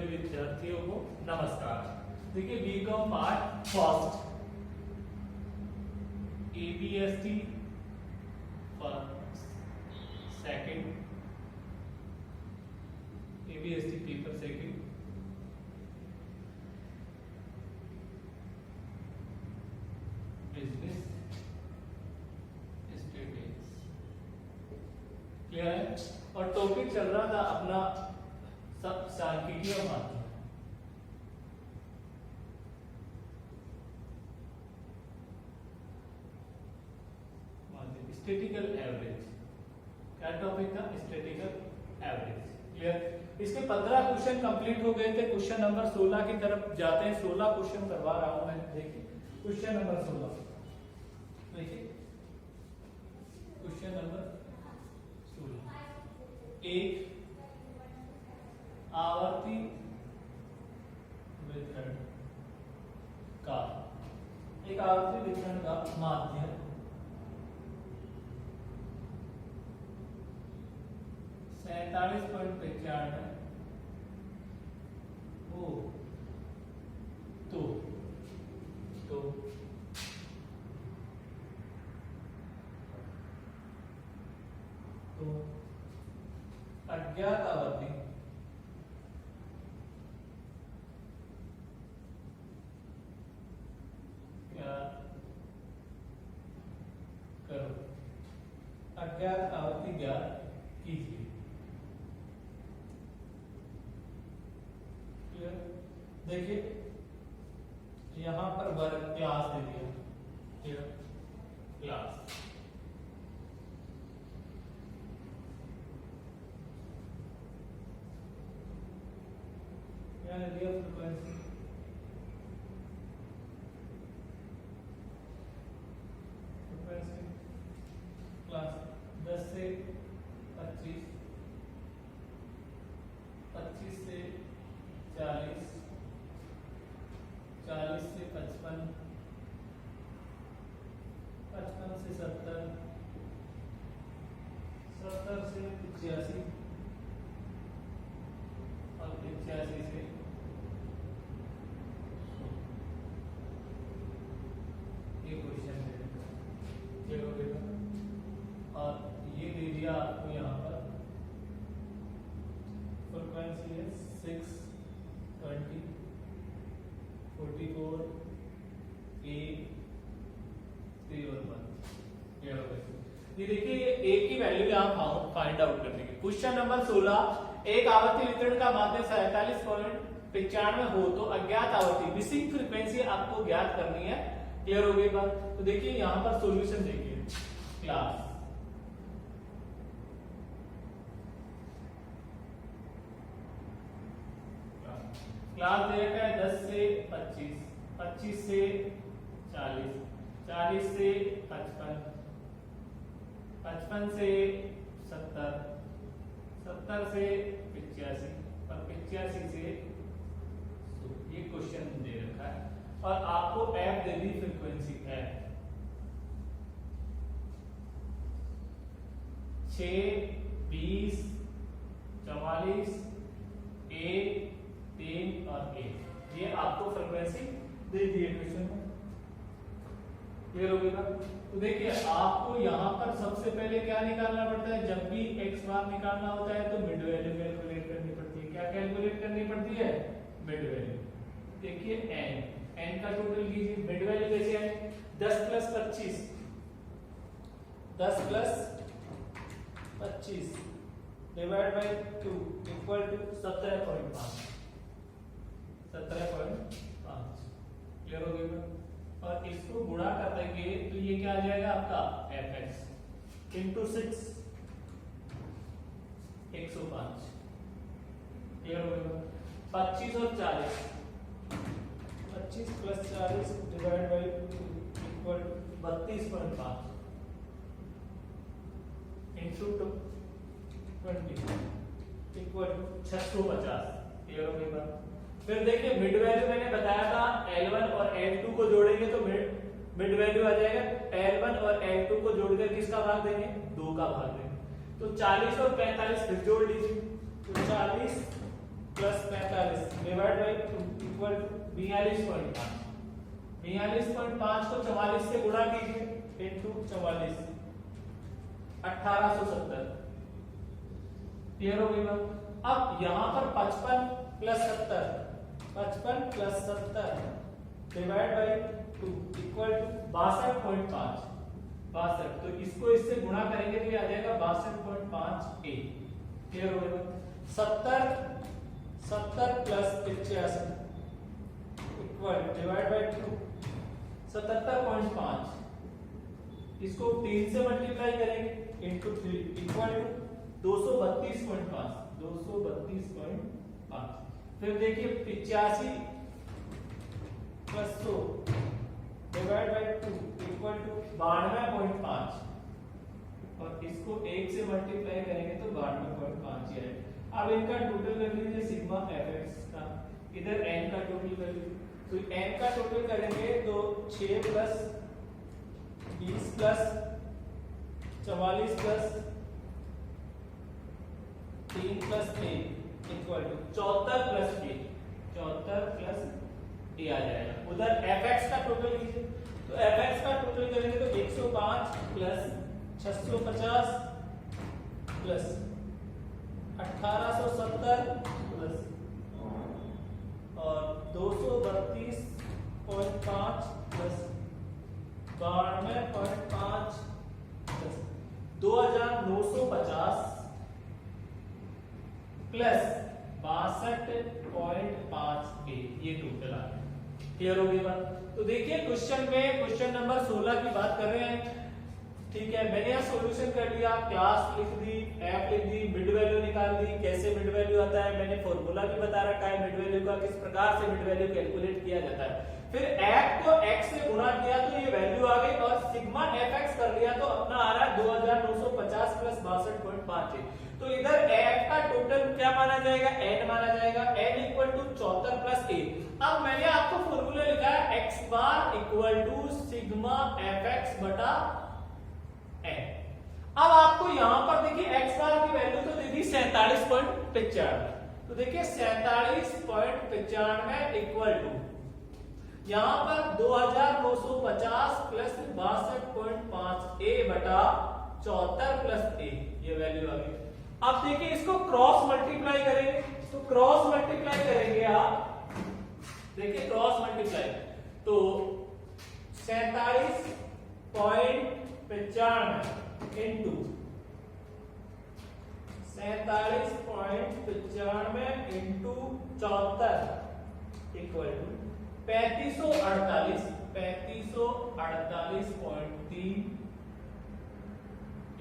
सभी विद्यार्थियों को नमस्कार। देखिए BCom part first ABST second ABST paper second business studies clear है। और टॉपिक चल रहा था अपना सब सांख्यिकीय माध्यम। स्टैटिकल एवरेज क्या टॉपिक था? Statistical average. क्लियर। इसके 15 क्वेश्चन कंप्लीट हो गए थे। क्वेश्चन नंबर 16 की तरफ जाते हैं। 16 क्वेश्चन करवा रहा हूं मैं। देखिए क्वेश्चन नंबर 16 देखिए क्वेश्चन नंबर 16 एक आवर्ती वितरण का माध्य 47.95 हो तो अज्ञात आवर्ती अज्ञात आवर्ती ज्ञात कीजिए। देखिए यहां पर वर्ग क्लास दे दिया। क्लास क्या दे दिया? फ्रीक्वेंसी क्लास 10 से 25 25 से 40 40 से 55 55 से 70 70 से 85 और 85 से ये क्वेश्चन है। और ये दे दिया आपको यहाँ पर फ्रीक्वेंसी है 6 20 44 8 3 और 1। ये देखिए एक की वैल्यू आप फाइंड आउट कर देंगे। क्वेश्चन नंबर 16 एक आवर्ती वितरण का माध्य 47.95 हो तो अज्ञात आवर्ती मिसिंग फ्रीक्वेंसी आपको ज्ञात करनी है। क्लियर हो गई बात? तो देखिए यहां पर सॉल्यूशन देखिए। क्लास दे रखा है 10 से 25 25 से 40 40 से 55 55 से 70 70 से 85 और 85 से ये क्वेश्चन दे रखा है। और आपको F they the frequency F 6 20 44 1 3 और 1 ये आपको फ्रीक्वेंसी दे दी है क्वेश्चन में। क्लियर हो गया? तो देखिए आपको यहाँ पर सबसे पहले क्या निकालना पड़ता है? जब भी x बार निकालना होता है तो मिड वैल्यू कैलकुलेट करनी पड़ती है। क्या कैलकुलेट करनी पड़ती है? Mid value. देखिए n का टोटल कीजिए। मिड वैल्यू कैसे है? 10 plus 25 10 plus 25 divide by 2 equal to 17.5 17.5। Clear हो गया? और इसको गुणा कर देंगे तो ये क्या आ जाएगा आपका fx इंटू 6 105। क्लियर हो गया? 25 और 40 25 plus 40 divide by 2 equal 32.5 into 20 equal 650। Clear हो गया? फिर देखिए मिड वैल्यू मैंने बताया था L1 और L2 को जोड़ेंगे तो मिड वैल्यू आ जाएगा। L1 और L2 को जोड़कर किसका भाग देंगे? 2 का भाग देंगे। तो 40 और 45 फिर जोड़ लीजिए। तो 40 plus 45 divide by 2 equal to 42.5। 42.5 को 44 से गुणा कीजिए इनटू 44 1870। क्लियर हो गई बात। अब यहां पर 55 plus 70 55 plus 70 divide by 2 equal to 62.5 62। तो इसको इससे गुणा करेंगे तो ये आ जाएगा 62.5 ए। क्लियर हो गया। 70 प्लस 85 इक्वल डिवाइड बाई 2 77.5। इसको 3 से मल्टीप्लाई करेंगे इनटू 3 इक्वल टू 232.5 232.5। फिर देखिए 85 plus 100 divide by 2 equal to 92.5 और इसको 1 से मल्टीप्लाई करेंगे तो 92.5 ही आएगा। अब इनका टोटल कर लीजिए सिग्मा fx का, इधर n का टोटल कर लीजिए। तो n का टोटल करेंगे तो 6 plus 20 plus 44 plus 3 plus 1 equal to 74 plus a 74 plus a आ जाएगा। उधर fx का टोटल कीजिए तो fx का टोटल करेंगे तो 105 प्लस 650 प्लस 1870 प्लस और 232.5 प्लस 92.5 प्लस 2950 प्लस 62.5 ये टोटल आ गया। क्लियर हो गई बात। तो देखिए क्वेश्चन में क्वेश्चन नंबर 16 की बात कर रहे हैं। ठीक है, मैंने यहाँ सॉल्यूशन कर लिया, क्लास लिख दी, एफ लिख दी, मिड वैल्यू निकाल दी। कैसे मिड वैल्यू आता है मैंने फॉर्मूला भी बता रखा है मिड वैल्यू का, किस प्रकार से मिड वैल्यू कैलकुलेट किया जाता है। फिर एफ को एक्स से गुणा किया तो ये वैल्यू आ गई और सिग्मा एफ एक्स कर लिया तो अपना आ रहा है 2950 प्लस 62.5। तो इधर एफ का टोटल क्या माना जाएगा, एन माना जाएगा, N equal to 74 plus A. अब मैंने आपको फॉर्मूला लिखा है X bar equal to sigma F X बटा एन। अब आपको यहां पर देखिए एक्स बार की वैल्यू तो दे दी 47.95। तो देखिए 47.95 इक्वल टू यहां पर 2950 प्लस 62.5 ए बटा 74 प्लस ए, ये वैल्यू आ गई। अब देखिए इसको क्रॉस मल्टीप्लाई करेंगे तो क्रॉस मल्टीप्लाई करेंगे आप, देखिए क्रॉस मल्टीप्लाई तो 47.95 इंटू 47.95 इंटू 74 इक्वल टू 3548.3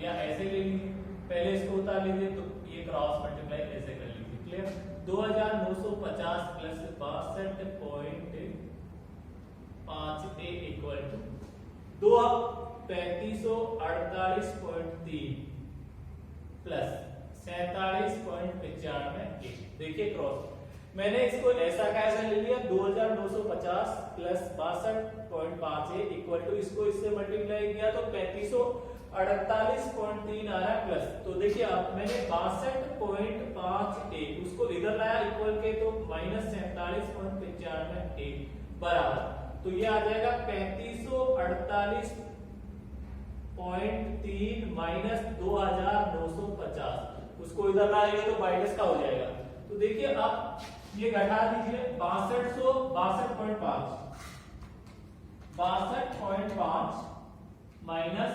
या ऐसे ले लीजिए, पहले इसको उतार लीजिए तो ये क्रॉस मल्टीप्लाई ऐसे कर लीजिए। Clear. 2950 plus 62.5 A equal to 3548.3 plus 47.95। देखिए क्रॉस मैंने इसको ऐसा कैसे ले लिया 2950 प्लस 62.5 इक्वल टू इसको इससे मल्टीप्लाई किया तो 3548.3 आ रहा है प्लस। तो देखिए अब मैंने 62.5 उसको इधर लाया इक्वल के तो माइनस 47.95 बराबर। तो ये आ जाएगा 3548.3 माइनस 2950। उसको इधर लाएंगे तो माइनस का हो जाएगा। तो देखिए अब ये घटा दीजिए 62.5 माइनस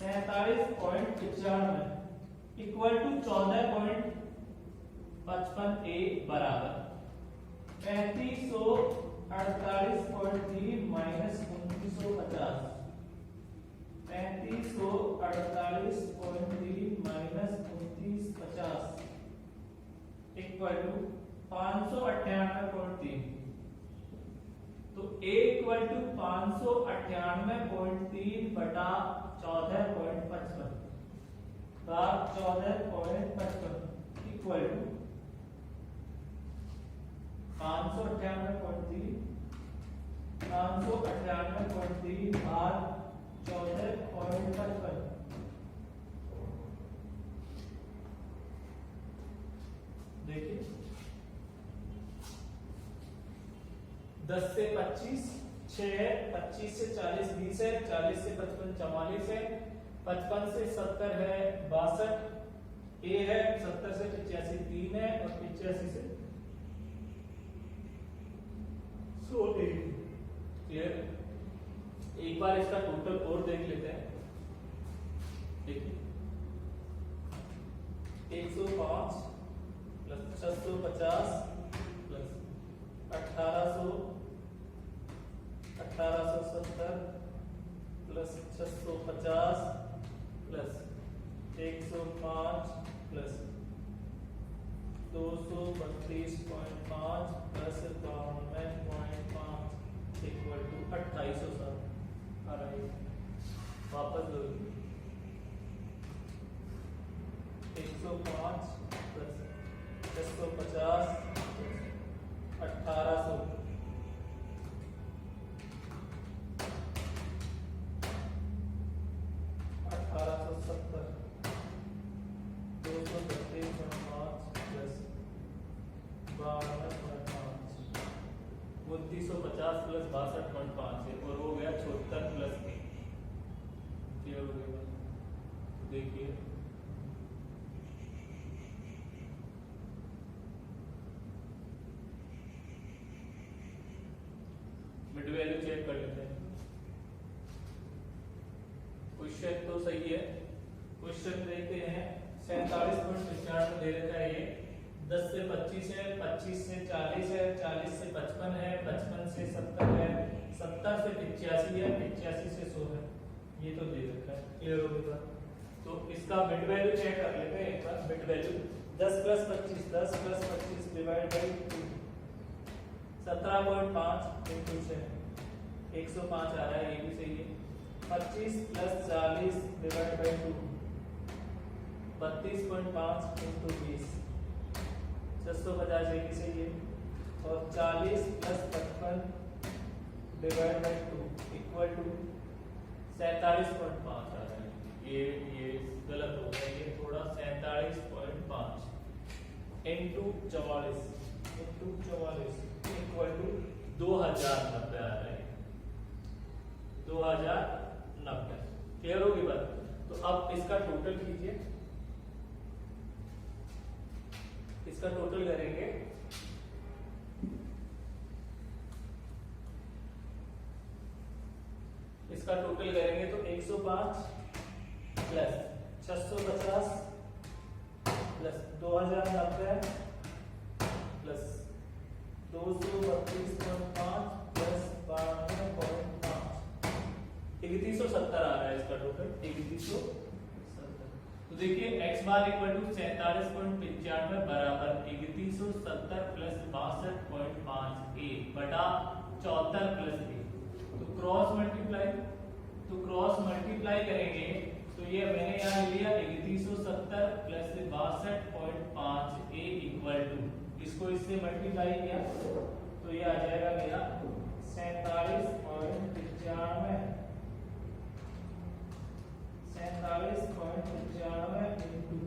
47.95 इक्वल टू 14.55 ए बराबर 3548.3 माइनस 2950 3548.3 माइनस 2950 इक्वल टू 598.3। तो a इक्वल टू 598.3 बटा 14.55 भाग 14.55 इक्वल टू 598.3 भाग 14.55। देखिए 10 से 25 6 है, 25 से 40 20 है, 40 से 55 44 है, 55 से 70 है 62 ए है, 70 से 85 3 है और 85 से 100 ए। क्लियर? एक बार इसका टोटल और देख लेते हैं। देखिए 105 plus 650 plus 1870 plus 650 plus 105 plus 232.5 plus 92.5 equal to 2800 आ रहा है। वापस दो 105 प्लस 650 1800 1870 232.5 प्लस 92.5 3250 प्लस 62.5 है और हो गया 76 प्लस 1। क्लियर हो गया? देखिए मिड वैल्यू चेक कर लेते हैं। क्वेश्चन तो सही है। क्वेश्चन देखते हैं 47.95 दे रखा है। ये 10 से 25 है, 25 से 40 है, 40 से 55 है, 55 से 70 है, 70 से 85 है, 85 से 100 है। ये तो दे रखा है। क्लियर हो गया? तो इसका मिड वैल्यू चेक कर लेते हैं एक बार। Mid value 10 plus 25 divide by 2 17.5 into 6 105 आ रहा है। ये भी सही है। 25 प्लस 40 डिवाइड बाई 2 32.5 इंटू 20 650 ये भी सही है। और 40 plus 55 divide by 2 equal to 47.5 आ रहा है। ये गलत हो गया। ये थोड़ा 47.5 इंटू 44 इक्वल टू 2090 आ रहा है। 2090। क्लियर होगी बात? तो अब इसका टोटल कीजिए। इसका टोटल करेंगे तो 105 प्लस 650 प्लस 2090 प्लस 232.5 प्लस 92.5 3170 आ रहा है इसका टोटल। 3170। तो देखिए x बार इक्वल टू 47.95 बराबर 3170 प्लस 62.5 a बटा 74 प्लस a। तो क्रॉस मल्टीप्लाई करेंगे तो ये मैंने यहाँ लिया 3170 प्लस 62.5 a इक्वल टू, इसको इससे मल्टीप्लाई किया तो ये आ जाएगा मेरा 47.95 इंटू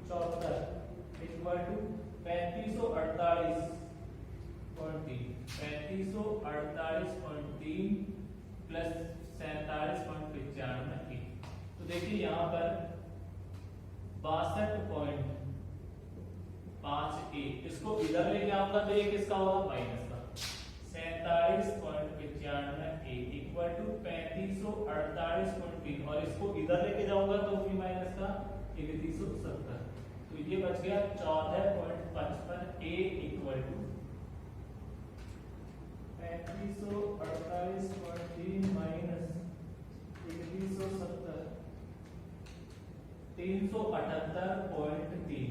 74 इक्वल टू 3548.3 प्लस 47.95 की। तो देखिए यहाँ पर 62.5 इसको इधर लेके आऊंगा तो ये किसका होगा? माइनस का। 47.95 इक्वल टू 3548.3 और इसको इधर लेके जाऊंगा तो भी माइनस का 3170। तो ये बच गया 14.55 equal to 3548.3 minus 3170 378.3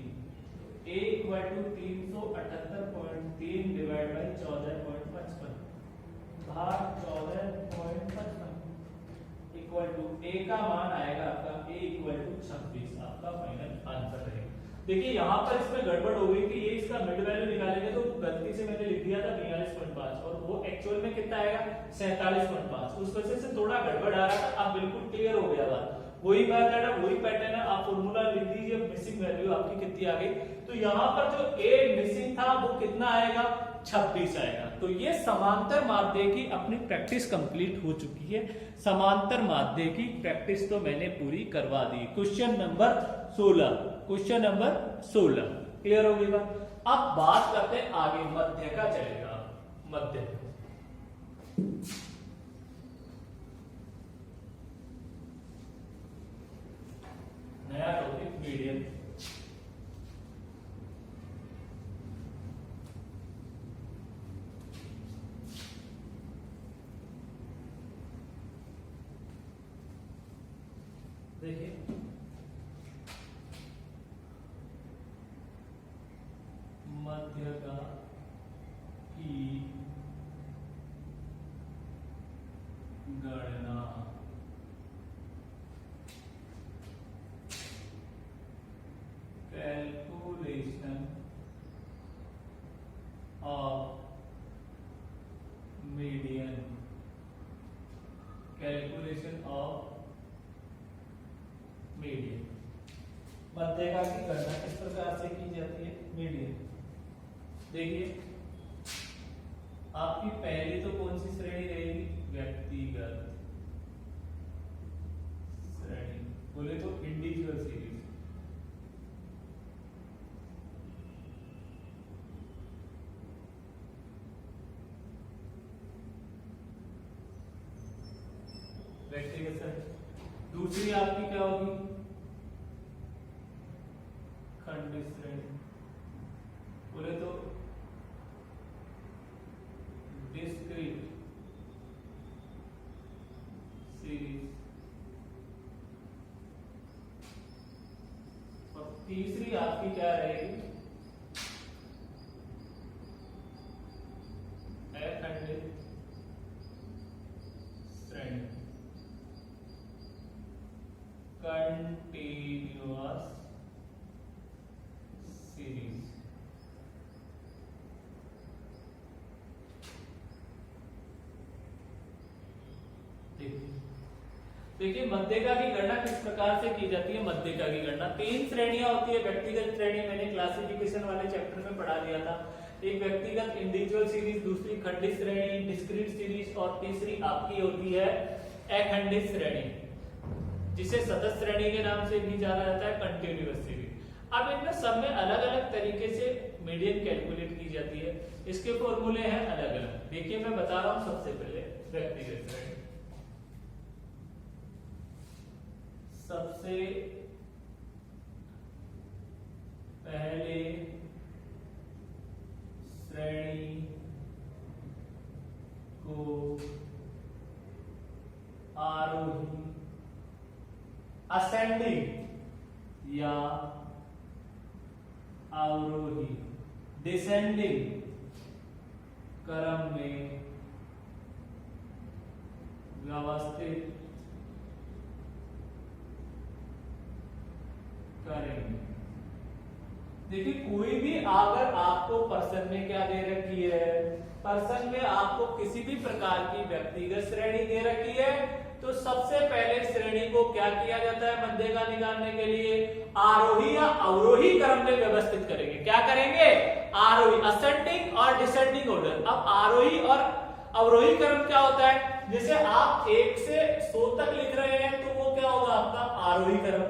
a equal to 378.3 divide by 14.55 भाग 14.55 इक्वल टू a का मान आएगा आपका a इक्वल टू 26 आपका फाइनल आंसर रहेगा। देखिए यहाँ पर इसमें गड़बड़ हो गई कि ये इसका मिड वैल्यू निकालेंगे तो गलती से मैंने लिख दिया था 42.5 और वो एक्चुअल में कितना आएगा 47.5। उस वजह से थोड़ा गड़बड़ आ रहा था। अब बिल्कुल क्लियर हो गया बात। वही मेथड है, वही पैटर्न है। आप फॉर्मूला लिख दीजिए, मिसिंग वैल्यू आपकी कितनी आ गई। तो यहाँ पर जो ए मिसिंग था वो कितना आएगा 26 आएगा। तो ये समांतर माध्य की अपनी प्रैक्टिस कंप्लीट हो चुकी है। समांतर माध्य की प्रैक्टिस तो मैंने पूरी करवा दी। Question number 16, question number 16 clear हो गई बात। अब बात करते हैं आगे, मध्य का चलेगा। मध्य नया टॉपिक मीडियम। देखिए मध्यका की गणना calculation of median, calculation of median. मध्यका की गणना किस प्रकार से की जाती है? मीडियन। देखिए आपकी पहली तो कौन सी श्रेणी रहेगी? व्यक्तिगत श्रेणी, बोले तो इंडिविजुअल सीरीज। व्यक्तिगत श्रेणी। दूसरी आपकी क्या होगी? खंडित श्रेणी, बोले तो डिस्क्रीट सीरीज। और तीसरी आपकी क्या रहेगी? अखंडित श्रेणी, कंटिन्यूअस सीरीज। देखिए मध्यका की गणना किस प्रकार से की जाती है? मध्यका की गणना 3 श्रेणियां होती है। व्यक्तिगत श्रेणी मैंने क्लासिफिकेशन वाले चैप्टर में पढ़ा दिया था। एक व्यक्तिगत इंडिविजुअल सीरीज, दूसरी खंडित श्रेणी डिस्क्रीट सीरीज, और तीसरी आपकी होती है अखंडित श्रेणी, जिसे सतत श्रेणी के नाम से भी जाना जाता है, कंटिन्यूअस सीरीज। अब इनमें सब में अलग अलग तरीके से मीडियन कैलकुलेट की जाती है। इसके फॉर्मूले हैं अलग अलग। देखिए मैं बता रहा हूं सबसे पहले व्यक्तिगत श्रेणी। सबसे पहले श्रेणी को आरोही असेंडिंग या अवरोही डिसेंडिंग क्रम में व्यवस्थित करेंगे। देखिए कोई भी अगर आपको पर्सन में क्या दे रखी है, पर्सन में आपको किसी भी प्रकार की व्यक्तिगत श्रेणी दे रखी है, तो सबसे पहले श्रेणी को क्या किया जाता है? मध्यका निकालने के लिए आरोही या अवरोही क्रम में व्यवस्थित करेंगे। क्या करेंगे? आरोही, असेंडिंग और डिसेंडिंग ऑर्डर। अब आरोही और अवरोही क्रम क्या होता है? जैसे आप 1 से 100 तक लिख रहे हैं तो वो क्या होगा आपका? आरोही क्रम,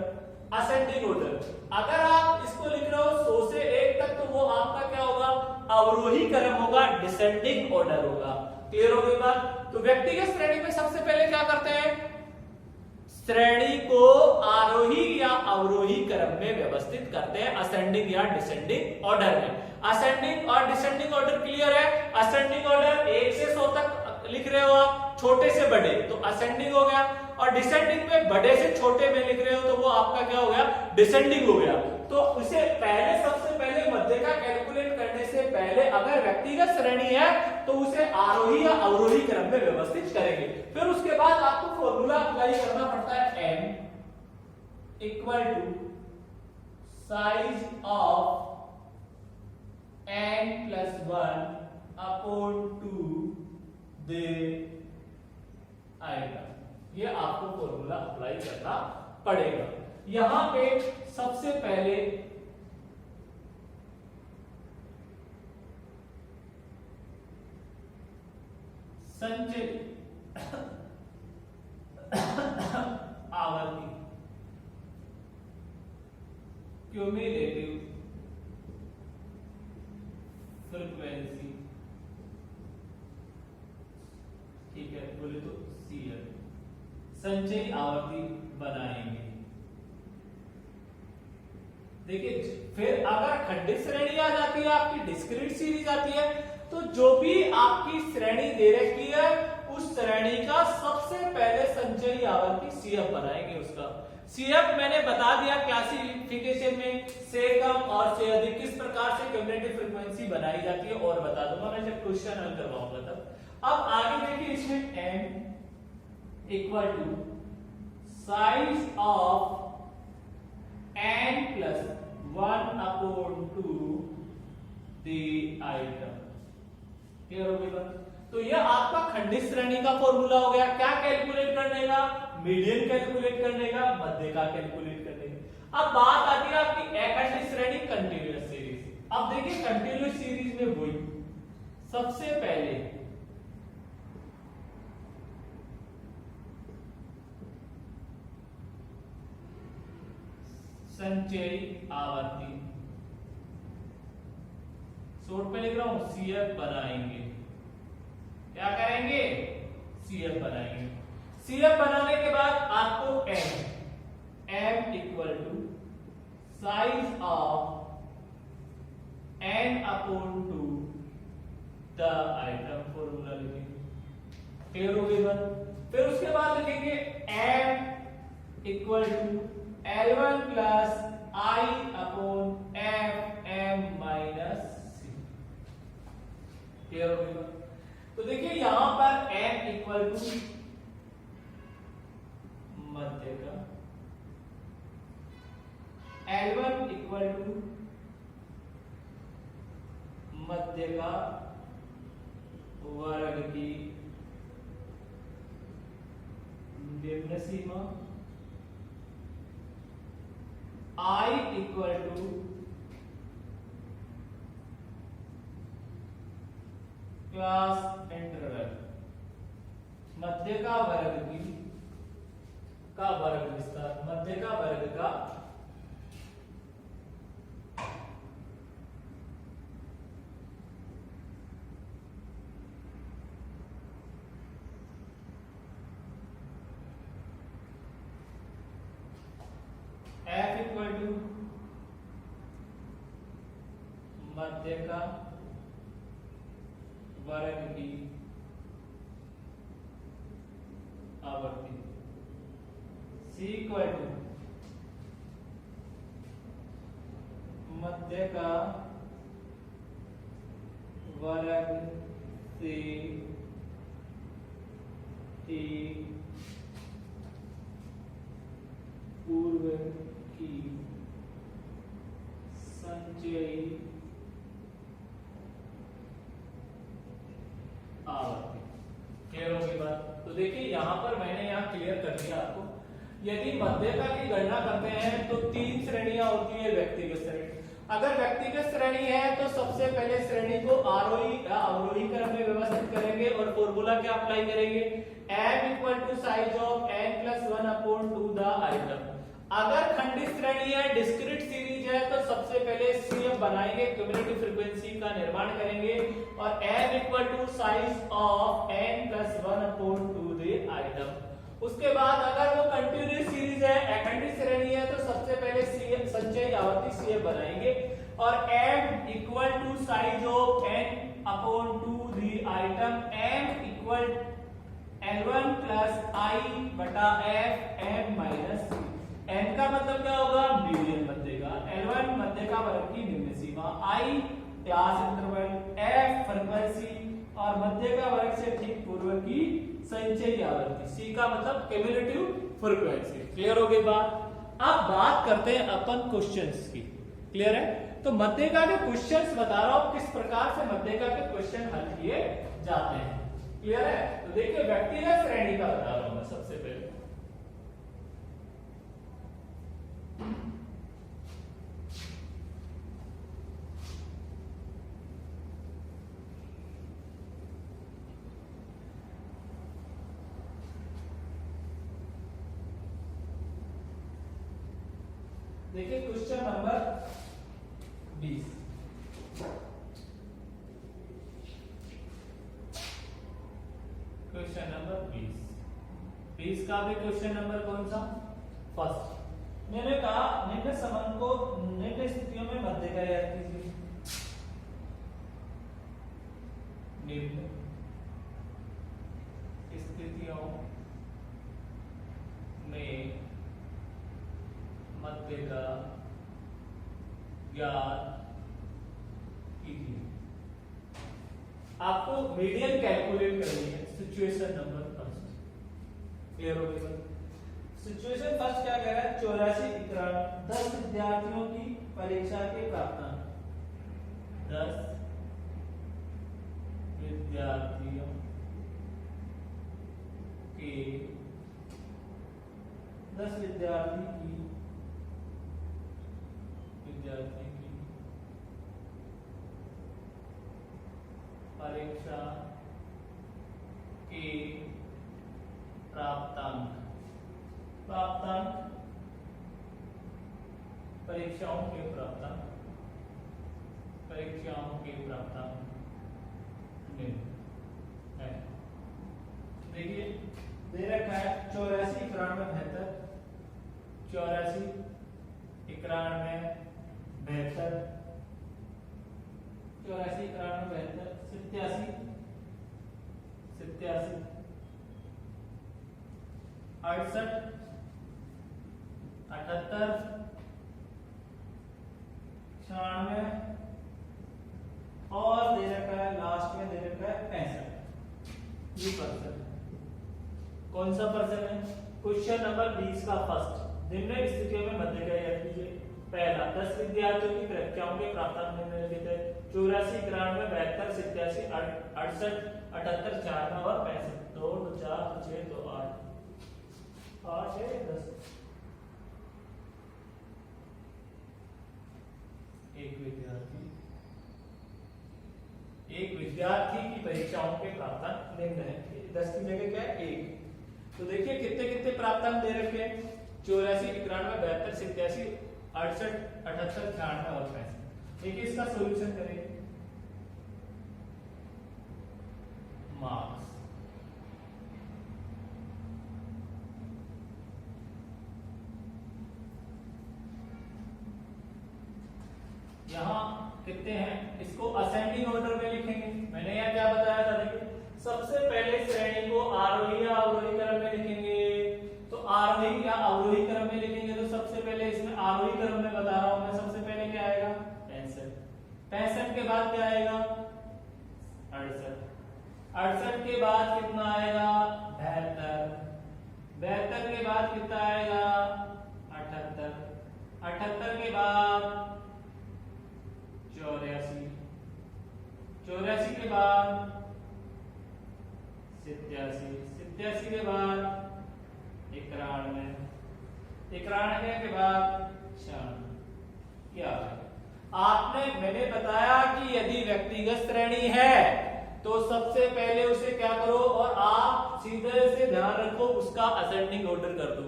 असेंडिंग ऑर्डर। अगर आप इसको लिख रहे हो 100 से 1 तक तो वो आपका क्या होगा? अवरोही क्रम होगा, डिसेंडिंग ऑर्डर होगा। क्लियर हो गई बात? तो व्यक्तिगत श्रेणी में सबसे पहले क्या करते हैं? श्रेणी को आरोही या अवरोही क्रम में व्यवस्थित करते हैं, असेंडिंग या डिसेंडिंग ऑर्डर में। असेंडिंग और डिसेंडिंग ऑर्डर क्लियर है? असेंडिंग ऑर्डर 1 से 100 तक लिख रहे हो आप, छोटे से बड़े, तो असेंडिंग हो गया। और डिसेंडिंग में बड़े से छोटे में लिख रहे हो तो वो आपका क्या हो गया? डिसेंडिंग हो गया। तो उसे पहले सबसे पहले मध्यका कैलकुलेट करने से पहले अगर व्यक्तिगत श्रेणी है तो उसे आरोही या अवरोही क्रम में व्यवस्थित करेंगे। फिर उसके बाद आपको फॉर्मूला अप्लाई करना पड़ता है, m equal to size of n+1 upon 2 दे आएगा। ये आपको फॉर्मूला अप्लाई करना पड़ेगा। यहां पे सबसे पहले संचयी आवर्ती क्यूमुलेटिव फ्रीक्वेंसी, ठीक है, बोले तो सीएफ, संचयी आवर्ती बनाएंगे। देखिए फिर अगर खंडित श्रेणी आ जाती है, आपकी डिस्क्रीट सीरीज आती है, तो जो भी आपकी श्रेणी दे रखी है उस श्रेणी का सबसे पहले संचयी आवर्ती सीएफ बनाएंगे। उसका सीएफ मैंने बता दिया क्लासिफिकेशन में, से कम और से अधिक किस प्रकार से क्यूमुलेटिव फ्रीक्वेंसी बनाई जाती है और बता दूंगा मैं जब क्वेश्चन हल करवाऊंगा तब। अब आगे देखिए, इसमें n equal to size of n plus 1/2 the item, clear हो गई बात? तो ये आपका खंडित श्रेणी का फॉर्मूला हो गया। क्या कैलकुलेट करने का? मीडियन कैलकुलेट करने का, मध्य का कैलकुलेट करने का। अब बात आती है आपकी अखंडित श्रेणी, कंटीन्यूअस सीरीज। अब देखिए कंटीन्यूअस सीरीज में वही सबसे पहले संचयी आवर्ती, शॉर्ट में लिख रहा हूं, सीएफ बनाएंगे। क्या करेंगे? सीएफ बनाएंगे। सीएफ बनाने के बाद आपको m equal to size of n/2 the item, formula लिखेंगे। क्लियर हो गई बात? फिर उसके बाद लिखेंगे m equal to L1 plus I upon m minus c। Clear हो गई? तो देखिए यहां पर m इक्वल टू मध्य का, L1 इक्वल टू मध्य का वर्ग की निम्न सीमा, I equal to class interval, मध्य का वर्ग की का वर्ग विस्तार, मध्य का वर्ग का F इक्वल टू मध्य का वर्ग की आवर्ती, C इक्वल टू मध्य का वर्ग से एक पूर्व की संचयी आवर्ती। क्लियर होगी बात? तो देखिए यहां पर मैंने यहां क्लियर कर दिया आपको। यदि मध्यका की गणना करते हैं तो 3 श्रेणियां होती है व्यक्तिगत श्रेणी। अगर व्यक्तिगत श्रेणी है तो सबसे पहले श्रेणी को आरोही या अवरोही क्रम में व्यवस्थित करेंगे और फॉर्मूला क्या अप्लाई करेंगे? m equal to size of n plus 1/2 the item. अगर खंडित श्रेणी है, डिस्क्रीट सीरीज है, तो सबसे पहले सीएफ बनाएंगे, क्यूमुलेटिव फ्रीक्वेंसी का निर्माण करेंगे और m equal to size of n plus 1/2 the item. उसके बाद अगर वो कंटिन्यूअस सीरीज है, अखंडित श्रेणी है, तो सबसे पहले सीएफ संचयी आवर्ती सीएफ बनाएंगे और m equal to size of n/2 the item, m equal L1 plus I बटा f m minus c। n का मतलब क्या होगा? मीडियन मध्य का, L1 मध्य का वर्ग की निम्न सीमा, I class interval, f frequency और मध्य का वर्ग से ठीक पूर्व की संचयी आवर्ती, C का मतलब क्यूमुलेटिव फ्रीक्वेंसी। क्लियर हो गई बात? अब बात करते हैं अपन क्वेश्चंस की। क्लियर है? तो मध्यका के क्वेश्चंस बता रहा हूं किस प्रकार से मध्यका के क्वेश्चन हल किए जाते हैं। क्लियर है? तो देखिए व्यक्तिगत श्रेणी का बता रहा हूं मैं सबसे पहले। देखिए क्वेश्चन नंबर 20। क्वेश्चन नंबर 20 का भी क्वेश्चन नंबर कौन सा? फर्स्ट। मैंने कहा निम्न संबंध को निम्न स्थितियों में मध्य का याद कीजिए। निम्न स्थितियों में मध्य का ज्ञात कीजिए। आपको मीडियन कैलकुलेट करनी है। सिचुएशन नंबर फर्स्ट क्लियर हो गई? सिचुएशन फर्स्ट क्या कह रहा है? 84 10 विद्यार्थियों की परीक्षा के प्राप्तांक। 10 विद्यार्थियों के 10 विद्यार्थी की परीक्षा के प्राप्तांक परीक्षाओं के प्राप्तांक निम्न है। देखिए दे रखा है 84 91 72 84 91 72 84 91 72 87 68 78 96 और दे रखा है लास्ट में दे रखा है 65। ये पर्सन कौन सा पर्सन है? क्वेश्चन नंबर 20 का फर्स्ट। निम्न स्थितियों में मध्य का याद कीजिए। पहला 10 विद्यार्थियों की परीक्षाओं के प्राप्तांक निम्नलिखित है। 84 91 72 87 68 78 94 और 65। 2 4 6 2 8 8 है 10। एक विद्यार्थी की परीक्षाओं के प्राप्तांक निम्न है। 10 की जगह क्या है? 1। तो देखिए कितने कितने प्राप्तांक दे रखे हैं? 84 91 72 87 68 78 96 और 65। देखिए इसका सॉल्यूशन करेंगे। मार्क्स यहाँ कितने हैं? इसको असेंडिंग ऑर्डर में लिखेंगे। मैंने यहाँ क्या बताया था? देखिए सबसे पहले श्रेणी को आरोही या अवरोही क्रम में लिखेंगे। तो आरोही या अवरोही क्रम में लिखेंगे तो सबसे पहले इसमें आरोही क्रम में बता रहा हूं मैं। सबसे पहले क्या आएगा? 65। 65 के बाद क्या आएगा? 68। 68 के बाद कितना आएगा? 72। 72 के बाद कितना आएगा? 78। 78 के बाद 84। 84 के बाद 87। 87 के बाद 91। 91 के बाद 96। क्या है? मैंने बताया कि यदि व्यक्तिगत श्रेणी है तो सबसे पहले उसे क्या करो, और आप सीधे से ध्यान रखो उसका असेंडिंग ऑर्डर कर दो,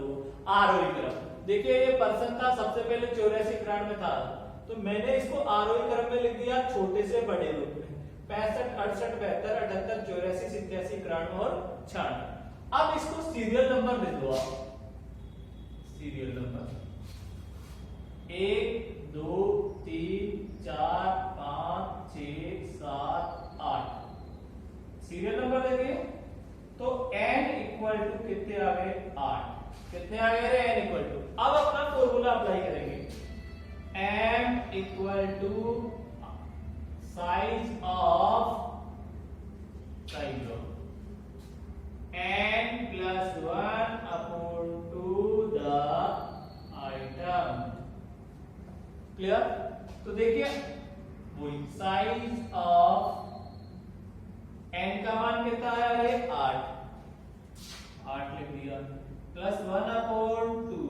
आरोही क्रम। देखिए ये पर्सन था, सबसे पहले 84 91 था, तो मैंने इसको आरोही क्रम में लिख दिया छोटे से बड़े रूप में। 65 68 72 78 84 87 91 और 96। अब इसको सीरियल नंबर लिख दो आप। सीरियल नंबर 1 2 3 4 5 6 7 8 सीरियल नंबर देंगे तो n इक्वल टू कितने आ गए? 8। कितने आ गए रे? n equal to. अब अपना फॉर्मूला अप्लाई करेंगे। m equal to size of n plus 1 upon 2 the item. Clear? तो देखिए वही साइज ऑफ n का मान कितना आया है? 8 लिख दिया, प्लस 1 अपॉन 2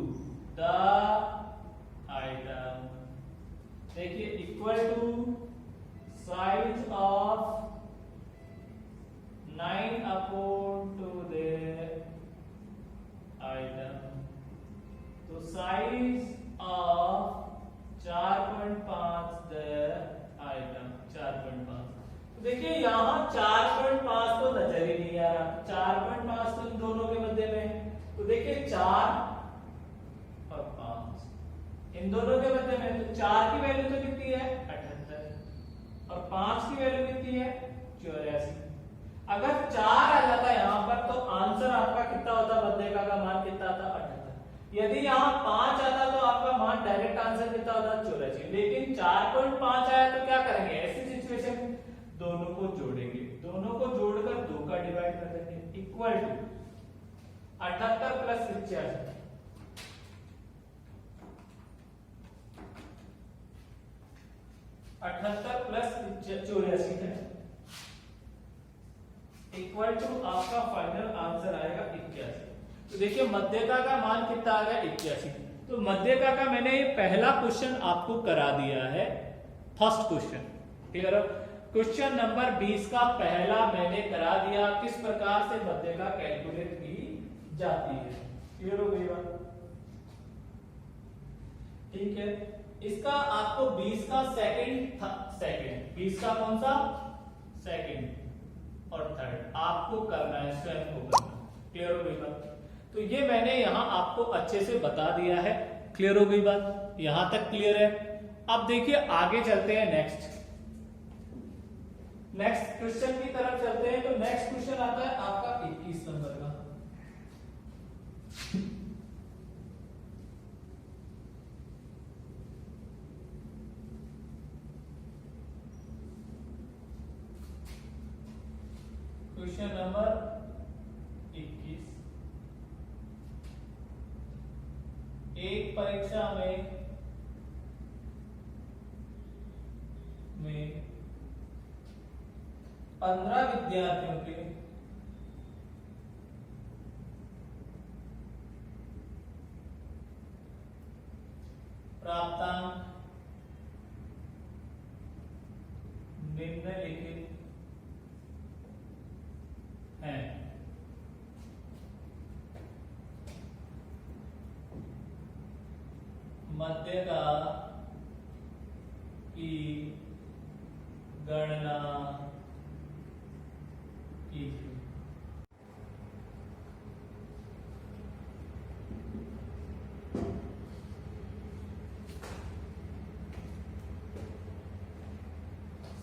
द आइटम। देखिए equal to size of 9 upon 2 the item. तो साइज ऑफ तो देखिए 4 और 5, इन दोनों के मध्य में तो 4 की वैल्यू तो कितनी है 78 और 5 की वैल्यू कितनी है 84। अगर 4 आ जाता यहाँ पर तो आंसर आपका कितना होता, मध्यका का मान कितना आता 78। यदि यहाँ 5 आता तो आपका मान डायरेक्ट आंसर कितना होता 84। लेकिन 4.5 आया तो क्या करेंगे ऐसी सिचुएशन में, दोनों को जोड़ेंगे, दोनों को जोड़कर 2 का डिवाइड कर देंगे, इक्वल टू 78 प्लस 85। 78 प्लस 84 है, इक्वल टू आपका फाइनल आंसर आएगा 81। तो देखिए मध्यका का मान कितना आ गया 81। तो मध्यका का मैंने ये पहला क्वेश्चन आपको करा दिया है, फर्स्ट क्वेश्चन। क्लियर है? क्वेश्चन नंबर 20 का पहला मैंने करा दिया, किस प्रकार से मध्यका कैलकुलेट की जाती है। क्लियर हो गई बात? ठीक है। इसका आपको 20 का सेकंड 20 का कौन सा सेकंड और थर्ड आपको करना है, स्वयं को करना। क्लियर हो गई बात? तो ये मैंने यहां आपको अच्छे से बता दिया है। क्लियर हो गई बात? यहां तक क्लियर है? अब देखिए आगे चलते हैं नेक्स्ट क्वेश्चन की तरफ चलते हैं। तो नेक्स्ट क्वेश्चन आता है आपका 21 नंबर का। Question number 21। एक परीक्षा में 15 विद्यार्थियों के प्राप्तांक निम्नलिखित हैं। मध्यका की गणना कीजिए।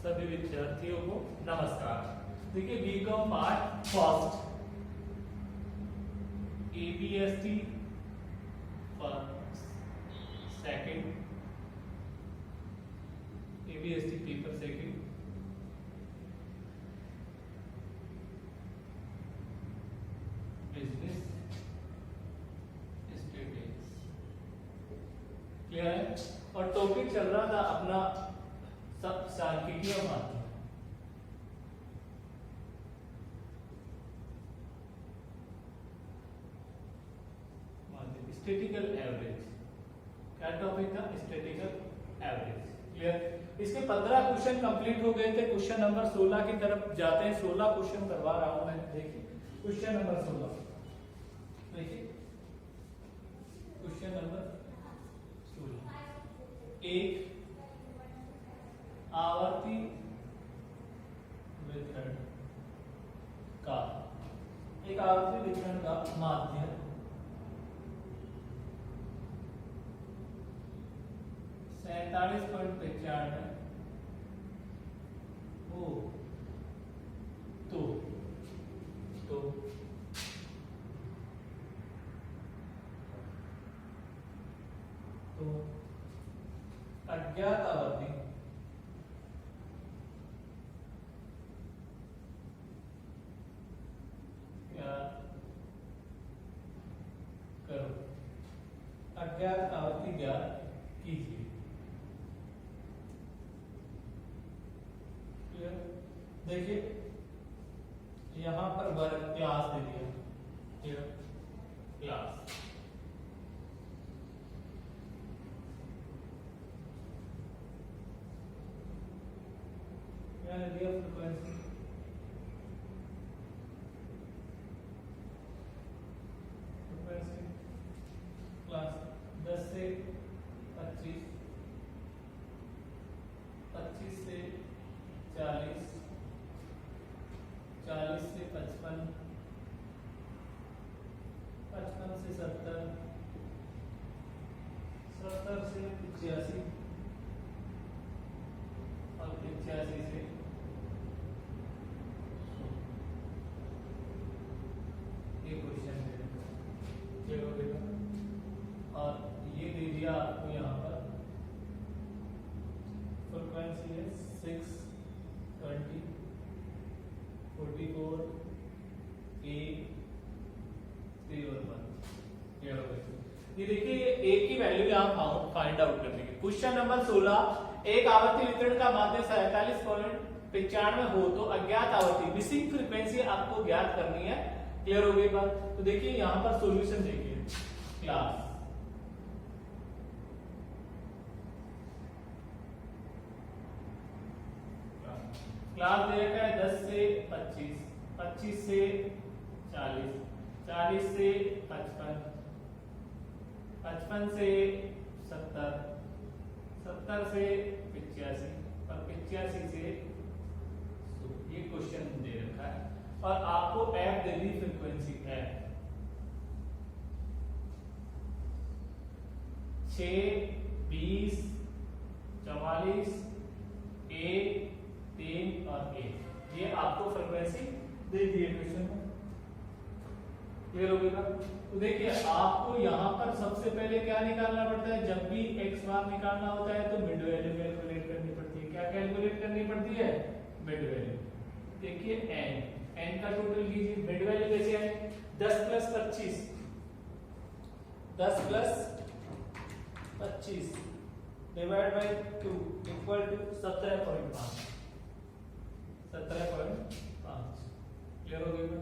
सभी विद्यार्थियों को नमस्कार। देखिए BCom part first ABST second ABST paper second business studies. Clear है? और टॉपिक चल रहा था अपना सब सांख्यिकीय माध्यम। स्टैटिकल एवरेज, क्या टॉपिक था? Statistical average. क्लियर? इसके 15 क्वेश्चन कंप्लीट हो गए थे। क्वेश्चन नंबर 16 की तरफ जाते हैं। 16 क्वेश्चन करवा रहा हूं मैं। देखिए क्वेश्चन नंबर 16, देखिए क्वेश्चन नंबर 16। एक आवर्ती वितरण का माध्य 47.95 हो तो अज्ञात अवधि करो, अज्ञात अवधि ज्ञात कीजिए। देखिए यहां पर वर्ग क्लास दे दिया, क्लास दिया फ्रीक्वेंसी क्लास 10 से 25, 25 से 40, 40 से 55, 55 से 70, 70 से 85 और 85 से ये क्वेश्चन दे देगा और ये दे दिया आपको यहाँ पर फ्रीक्वेंसी है 6, 20, 44, A, 3 और 1। ये देखिए A की वैल्यू यहाँ फाइंड आउट करने की। क्वेश्चन नंबर 16, एक आवर्ती वितरण का माध्य 47.95 हो तो अज्ञात आवर्ती मिसिंग फ्रीक्वेंसी आपको ज्ञात करनी है। क्लियर हो गई बात? तो देखिए यहाँ पर सॉल्यूशन देखिए, क्लास क्लास दे रखा है 10 से 25, 25 से 40, 40 से 55, 55 से 70, 70 से 85 और 85 से 100। ये क्वेश्चन दे रखा है और आपको F they the frequency F 6, 20, 44, 1, 3 और 1। ये आपको फ्रीक्वेंसी दे दी है क्वेश्चन में। क्लियर हो गया? तो देखिए आपको यहाँ पर सबसे पहले क्या निकालना पड़ता है, जब भी x बार निकालना होता है तो मिड वैल्यू कैलकुलेट करनी पड़ती है। क्या कैलकुलेट करनी पड़ती है? Mid value. देखिए n का टोटल कीजिए, मिड वैल्यू कैसे है? 10 plus 25, 10 plus 25 divide by 2 equal to 17.5, 17.5। Clear हो गया?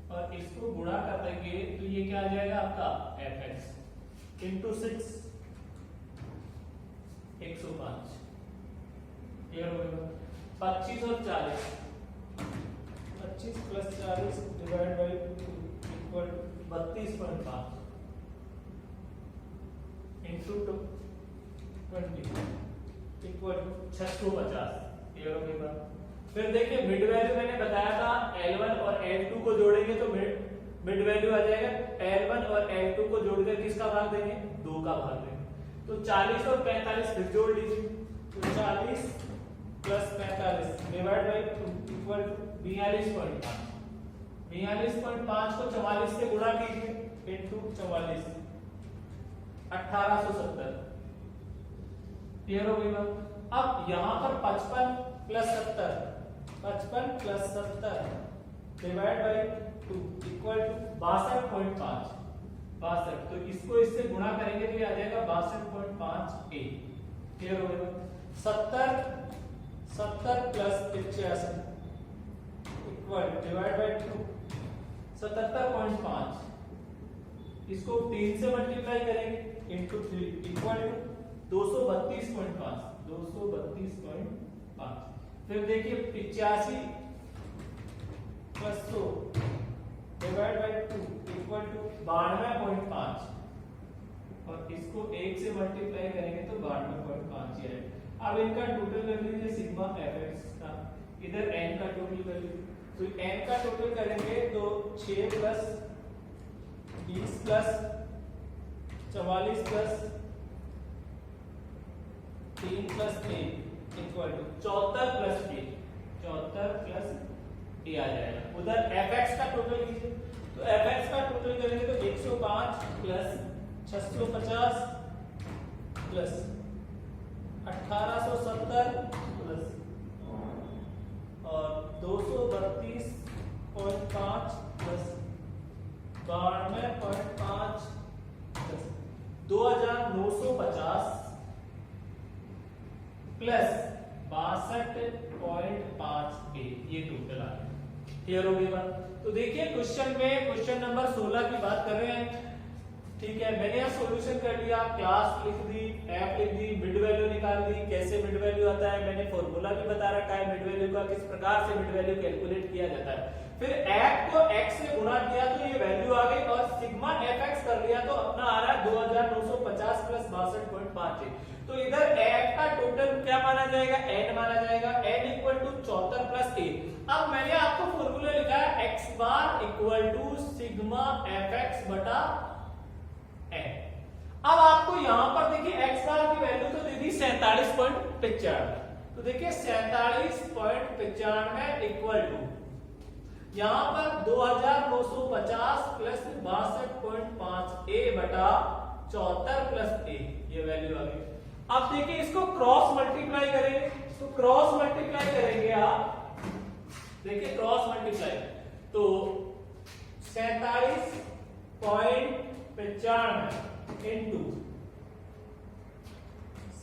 और इसको गुणा कर देंगे तो ये क्या आ जाएगा आपका fx इंटू 6, 105। क्लियर हो गया? 25 और 40, 25 plus 40 divide by 2 equal 32.5 into 20 equal 650। Clear हो गई बात? फिर देखिए मिड वैल्यू मैंने बताया था L1 और L2 को जोड़ेंगे तो मिड वैल्यू आ जाएगा। L1 और L2 को जोड़कर किसका भाग देंगे? 2 का भाग देंगे। तो 40 और 45 फिर जोड़ लीजिए, तो 40 प्लस 45 डिवाइड बाय 2 इक्वल 42.5। 42.5 को 44 से गुणा कीजिए इनटू 44, 1870। क्लियर हो गई बात? अब यहाँ पर 55 plus 70, 55 plus 70 divide by 2 equal to 62.5, 62। तो इसको इससे गुणा करेंगे तो ये आ जाएगा 62.5 A। क्लियर हो गया? 70 प्लस 85 इक्वल डिवाइड बाय 2 77.5। इसको 3 से मल्टीप्लाई करेंगे इनटू 3 इक्वल टू 232.5, 232.5। फिर देखिए 85 plus 100 divide by 2 equal to 92.5 और इसको 1 से मल्टीप्लाई करेंगे तो 92.5 ही आएगा। अब इनका टोटल कर लीजिए सिग्मा fx का, इधर n का टोटल कर लीजिए। तो n का टोटल करेंगे तो 6 plus 20 plus 44 plus 3 plus 1 equal to 74 plus a, 74 plus a आ जाएगा। उधर fx का टोटल कीजिए, तो fx का टोटल करेंगे तो 105 प्लस 650 प्लस 1870 प्लस और 232.5 प्लस 92.5 प्लस 2950 प्लस 62.5 A। ये टोटल आ गया। क्लियर हो गई बात? तो देखिए क्वेश्चन नंबर 16 की बात कर रहे हैं। ठीक है, मैंने यहाँ सॉल्यूशन कर लिया, क्लास लिख दी, एफ लिख दी, मिड वैल्यू निकाल दी। कैसे मिड वैल्यू आता है मैंने फॉर्मूला भी बता रखा है मिड वैल्यू का, किस प्रकार से मिड वैल्यू कैलकुलेट किया जाता है। फिर एफ को x से गुणा किया तो ये वैल्यू आ गई और सिग्मा fx कर लिया तो अपना आ रहा है 2950 प्लस 62.5। तो इधर एफ का टोटल क्या माना जाएगा? n माना जाएगा। n equal to 74 plus a। अब मैंने आपको फॉर्मूला लिखा है x bar equal to sigma fx बटा n। अब आपको यहां पर देखिए x बार की वैल्यू तो दे दी 47.95, तो देखिए 47.95 इक्वल टू यहां पर 2950 प्लस 62.5 a बटा 74 प्लस a, ये वैल्यू आ गई। अब देखिए इसको क्रॉस मल्टीप्लाई करेंगे, तो क्रॉस मल्टीप्लाई करेंगे आप, देखिए क्रॉस मल्टीप्लाई तो 47.95 इंटू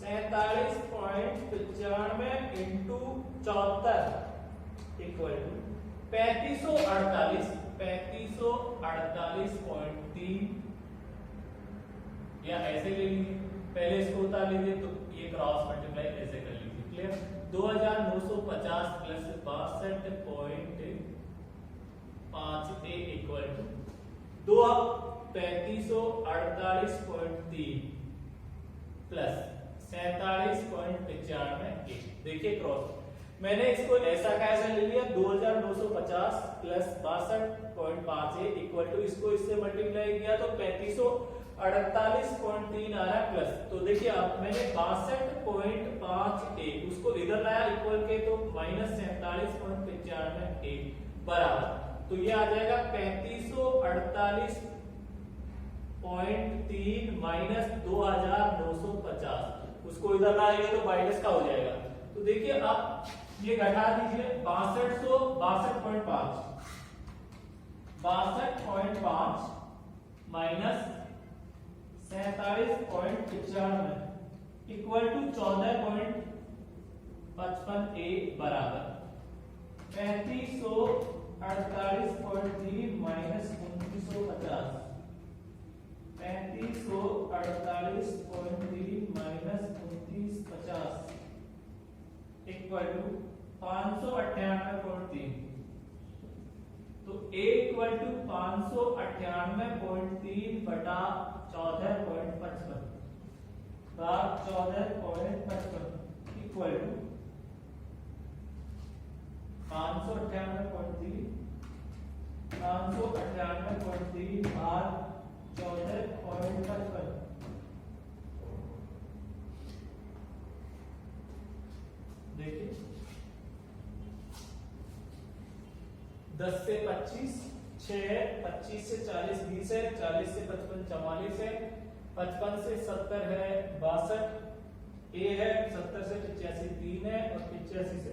47.95 इंटू 74 इक्वल टू 3548.3 या ऐसे ले लीजिए, पहले इसको उतार लीजिए तो ये क्रॉस मल्टीप्लाई ऐसे कर लीजिए। Clear? 2950 plus 62.5 equal to 3548.3 plus 47.95। देखिए क्रॉस मैंने इसको ऐसा कैसे ले लिया, 2950 प्लस 62.5 इक्वल टू इसको इससे मल्टीप्लाई किया तो 3548.3 आ रहा है प्लस, तो देखिए अब मैंने 62.5 उसको इधर लाया इक्वल के तो माइनस 47.95 बराबर, तो ये आ जाएगा 3548.3 माइनस 2950, उसको इधर लाएंगे तो माइनस का हो जाएगा। तो देखिए अब ये घटा दीजिए 62.5 माइनस 47.95 इक्वल टू 14.55 a बराबर 3548.3 माइनस 2950, 3548.3 माइनस 2950 इक्वल टू 598.3, तो a इक्वल टू 598.3 बटा 14.55 भाग 14.55 इक्वल टू 598.3 भाग 14.55। देखिए 10 से 25 6 है, 25 से 40 20 है, 40 से 55 44 है, 55 से 70 है 62 ए है, 70 से 85 3 है और 85 से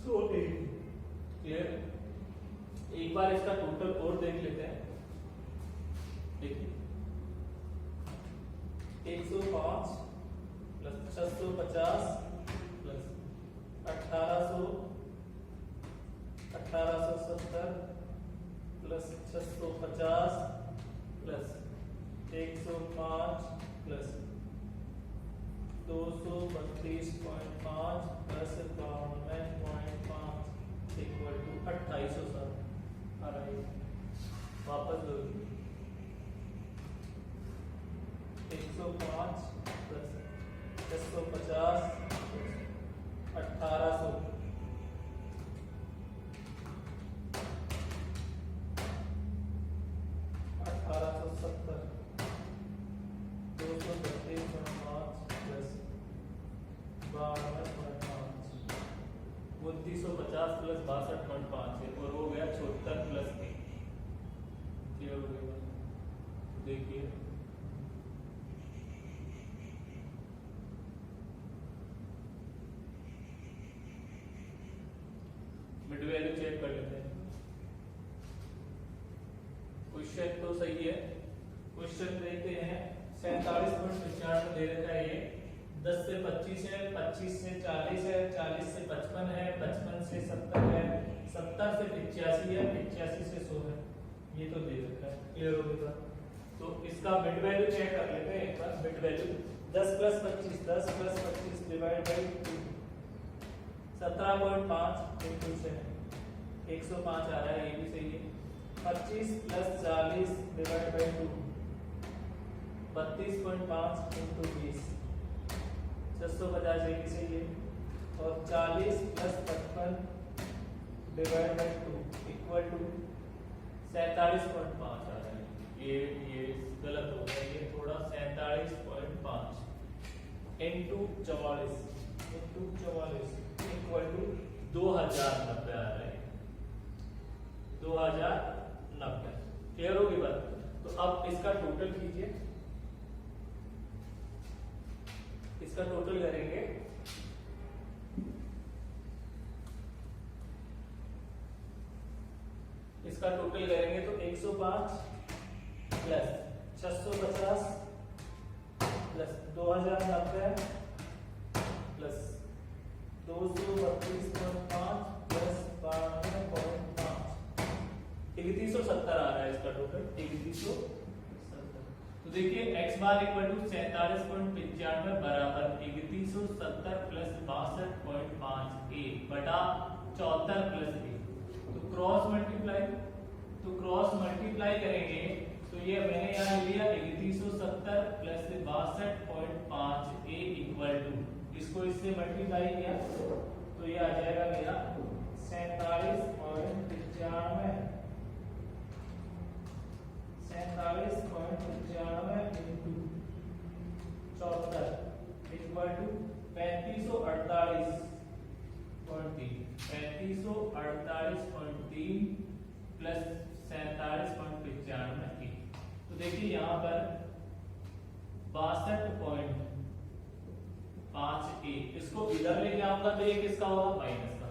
100 ए। क्लियर? एक बार इसका टोटल और देख लेते हैं। देखिए 105 plus 650 plus 1870 plus 650 plus 105 plus 232.5 plus 52.5 equal to 2807 आ रहा है। वापस दो 105 प्लस 650 1800 1870 232.5 प्लस 52.5 2950 प्लस 62.5 है और हो गया 76 प्लस 1। क्लियर हो गया? देखिए मिड वैल्यू चेक कर लेते हैं। क्वेश्चन तो सही है, क्वेश्चन देखते हैं 47.95 दे रखा है, ये 10 से 25 है, 25 से 40 है, 40 से 55 है, 55 से 70 है, 70 से 85 है, 85 से 100 है, ये तो दे रखा है। क्लियर हो गया? तो इसका मिड वैल्यू चेक कर लेते हैं एक बार। Mid value 10 plus 25 divide by 17.5 into 6 105 आ रहा है, ये भी सही है। 25 प्लस 40 डिवाइड बाई 2 32.5 इंटू 20 650 ये भी सही है। और 40 plus 55 divide by 2 equal to 47.5 आ रहा है। ये गलत हो गया, ये थोड़ा 47.5 इंटू 44 इक्वल टू 2090 आ रहा है। 2090 क्लियर होगी बात। तो अब इसका टोटल कीजिए, इसका टोटल करेंगे तो 105 प्लस 650 प्लस 2090 प्लस 232.5 प्लस 92.5 3170 आ रहा है इसका टोटल 3170। तो देखिए x बार इक्वल टू 47.95 बराबर 3170 प्लस 62.5 a बटा 74 प्लस a। तो क्रॉस मल्टीप्लाई करेंगे तो ये मैंने यहाँ लिया 3170 प्लस 62.5 a इक्वल टू, इसको इससे मल्टीप्लाई किया तो ये आ जाएगा मेरा 47.95 इंटू 74 इक्वल टू 3548.3 प्लस 47.95। तो देखिए यहाँ पर 62.5 इसको इधर लेके आऊंगा तो ये किसका होगा, माइनस का।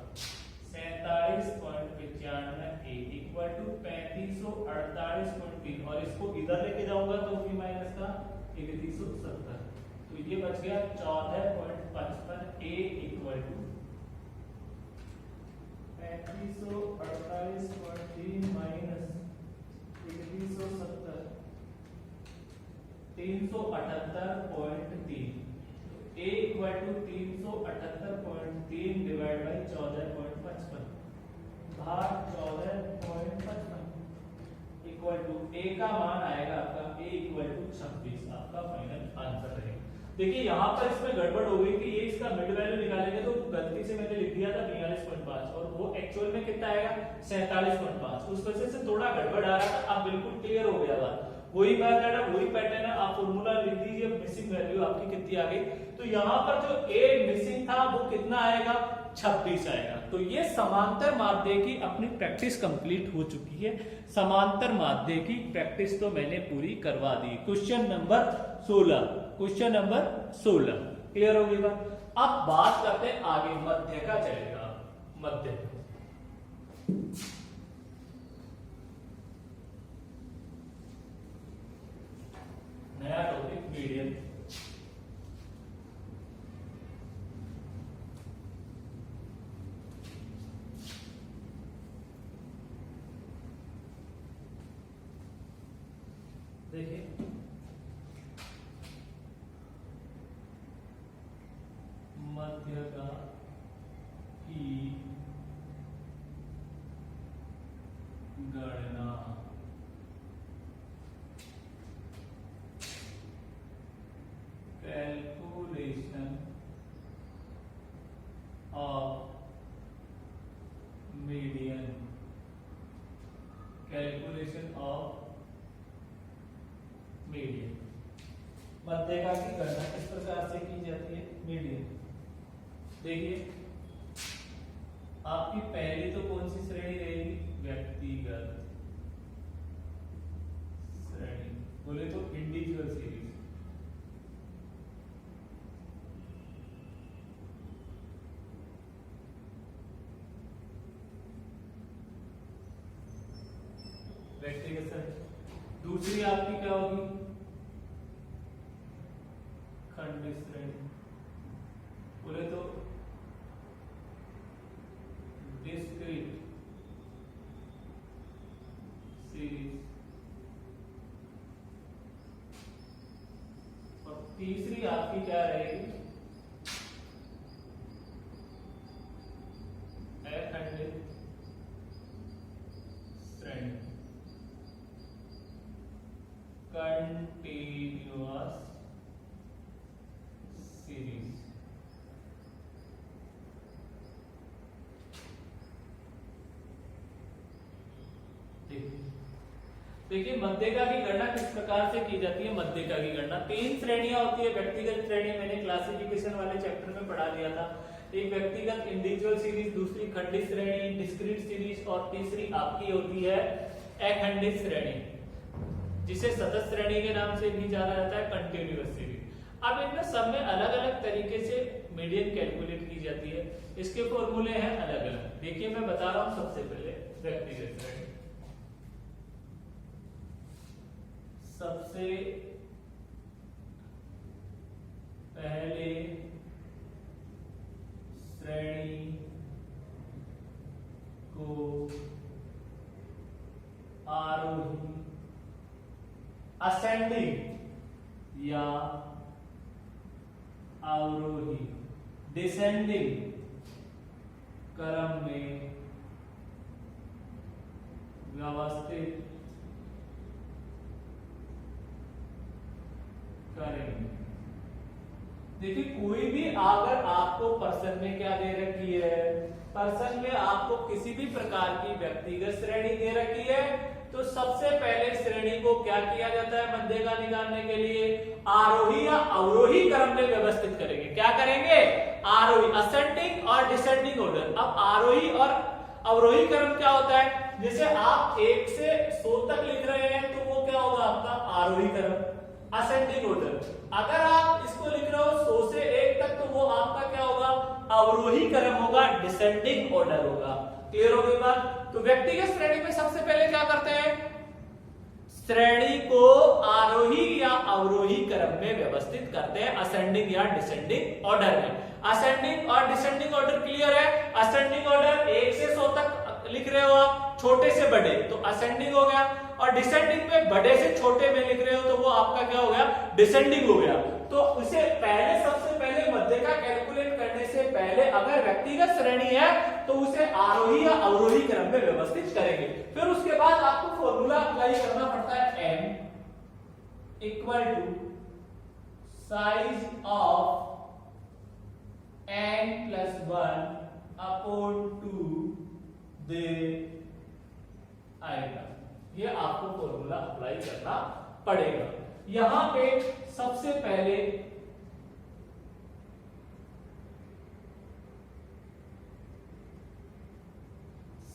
47.95 इक्वल टू 3548.3 और इसको इधर लेके जाऊंगा तो भी माइनस का 3170। तो ये बच गया 14.55 a equal to 3548.3 minus 3170 378.3। a equal to 378.3 divide by 14.55 भाग 14.55 इक्वल टू a का मान आएगा आपका a इक्वल टू 26 आपका फाइनल आंसर रहेगा। देखिए यहाँ पर इसमें गड़बड़ हो गई कि ये इसका मिड वैल्यू निकालेंगे तो गलती से मैंने लिख दिया था 42.5 और वो एक्चुअल में कितना आएगा 47.5, उस वजह से थोड़ा गड़बड़ आ रहा था। अब बिल्कुल क्लियर हो गया बात, वही बात है ना, वही पैटर्न है। आप फॉर्मूला लिख दीजिए, मिसिंग वैल्यू आपकी कितनी आ गई। तो यहाँ पर जो a मिसिंग था वो कितना आएगा, 26 आएगा। तो ये समांतर माध्य की अपनी प्रैक्टिस कंप्लीट हो चुकी है। समांतर माध्य की प्रैक्टिस तो मैंने पूरी करवा दी। क्वेश्चन नंबर 16 क्लियर हो गई बात। अब बात करते हैं आगे, मध्य का चलेगा। मध्य नया टॉपिक मीडियन। देखिए मध्य का की गणना कैलकुलेशन ऑफ मीडियन मध्यका की गणना किस प्रकार से की जाती है, मीडियन। देखिए आपकी पहली तो कौन सी श्रेणी रहेगी, व्यक्तिगत श्रेणी, बोले तो इंडिविजुअल सीरीज। व्यक्तिगत श्रेणी। दूसरी आपकी क्या होगी, खंड श्रेणी, बोले तो डिस्क्रीट सीरीज। और तीसरी आपकी क्या रहेगी, अखंडित श्रेणी, कंटिन्यूअस सीरीज। देखिए मध्यका की गणना किस प्रकार से की जाती है। मध्यका की गणना 3 श्रेणियां होती है। व्यक्तिगत श्रेणी मैंने क्लासिफिकेशन वाले चैप्टर में पढ़ा दिया था। एक व्यक्तिगत इंडिविजुअल सीरीज, दूसरी खंडित श्रेणी डिस्क्रीट सीरीज, और तीसरी आपकी होती है अखंडित श्रेणी, जिसे सतत श्रेणी के नाम से भी जाना जाता है, कंटिन्यूअस सीरीज। अब इनमें सब में अलग अलग तरीके से मीडियन कैलकुलेट की जाती है। इसके फॉर्मूले हैं अलग अलग। देखिए मैं बता रहा हूं सबसे पहले व्यक्तिगत श्रेणी। सबसे पहले श्रेणी को आरोही असेंडिंग या अवरोही डिसेंडिंग क्रम में व्यवस्थित करेंगे। देखिए कोई भी अगर आपको पर्सन में क्या दे रखी है, पर्सन में आपको किसी भी प्रकार की व्यक्तिगत श्रेणी दे रखी है, तो सबसे पहले श्रेणी को क्या किया जाता है मध्यका निकालने के लिए, आरोही या अवरोही क्रम में व्यवस्थित करेंगे। क्या करेंगे, आरोही असेंडिंग और डिसेंडिंग ऑर्डर। अब आरोही और अवरोही क्रम क्या होता है, जैसे आप 1 से 100 तक लिख रहे हैं तो वो क्या होगा आपका आरोही क्रम, असेंडिंग ऑर्डर। अगर आप इसको लिख रहे हो 100 से 1 तक तो वो आपका क्या होगा, अवरोही क्रम होगा, डिसेंडिंग ऑर्डर होगा। क्लियर हो गई बात। तो व्यक्तिगत श्रेणी में सबसे पहले क्या करते हैं, श्रेणी को आरोही या अवरोही क्रम में व्यवस्थित करते हैं, असेंडिंग या डिसेंडिंग ऑर्डर में। असेंडिंग और डिसेंडिंग ऑर्डर क्लियर है। असेंडिंग ऑर्डर 1 से 100 तक लिख रहे हो आप, छोटे से बड़े, तो असेंडिंग हो गया। और डिसेंडिंग में बड़े से छोटे में लिख रहे हो तो वो आपका क्या हो गया, डिसेंडिंग हो गया। तो उसे पहले सबसे पहले मध्यका कैलकुलेट करने से पहले अगर व्यक्तिगत श्रेणी है तो उसे आरोही या अवरोही क्रम में व्यवस्थित करेंगे। फिर उसके बाद आपको फॉर्मूला अप्लाई करना पड़ता है, m equal to size of n+1 upon 2 दे आएगा। ये आपको फॉर्मूला अप्लाई करना पड़ेगा। यहां पे सबसे पहले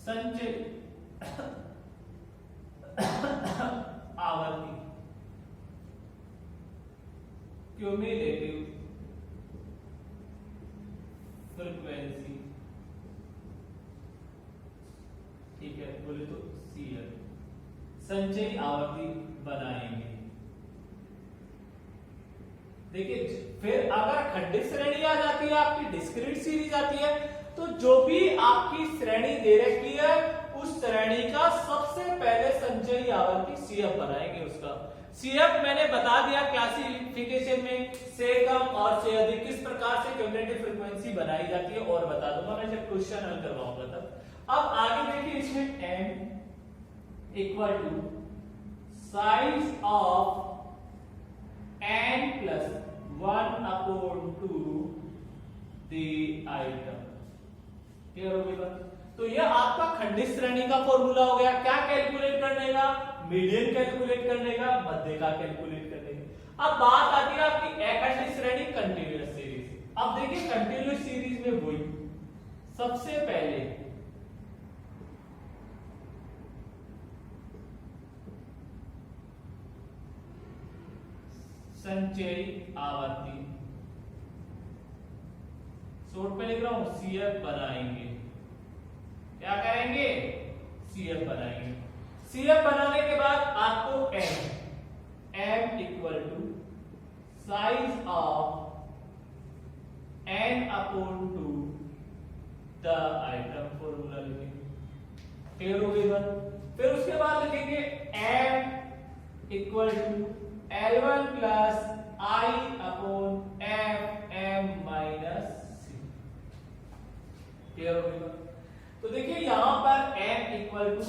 संचित आवर्ती क्यूमुलेटिव फ्रीक्वेंसी, ठीक है बोले तो CL, संचयी आवर्ती बनाएंगे। देखिए फिर अगर खंडित श्रेणी आ जाती है, आपकी डिस्क्रीट सीरीज आती है, तो जो भी आपकी श्रेणी दे रखी है उस श्रेणी का सबसे पहले संचयी आवर्ती CF बनाएंगे। उसका CF मैंने बता दिया क्लासिफिकेशन में, से कम और से अधिक किस प्रकार से क्यूमुलेटिव फ्रीक्वेंसी बनाई जाती है और बता दूंगा मैं जब क्वेश्चन हल करवाऊंगा तब। अब आगे देखिए इसमें m equal to size of n+1 upon 2 the item. Clear हो गया। तो ये आपका खंडित श्रेणी का फॉर्मूला हो गया। क्या कैलकुलेट करने का, मीडियन कैलकुलेट करने का, मध्यका कैलकुलेट करने का। अब बात आती है आपकी अखंडित श्रेणी, कंटिन्यूअस सीरीज। अब देखिए कंटिन्यूअस सीरीज में वही सबसे पहले संचयी आवर्ती, शॉर्ट पे लिख रहा हूं, CF बनाएंगे। क्या करेंगे, CF बनाएंगे। CF बनाने के बाद आपको m equal to size of n upon 2 the item, formula लिखेंगे। क्लियर हो गई बात। फिर उसके बाद लिखेंगे m equal to L1 plus I upon m minus c। Clear हो गया। तो देखिए यहां पर m इक्वल टू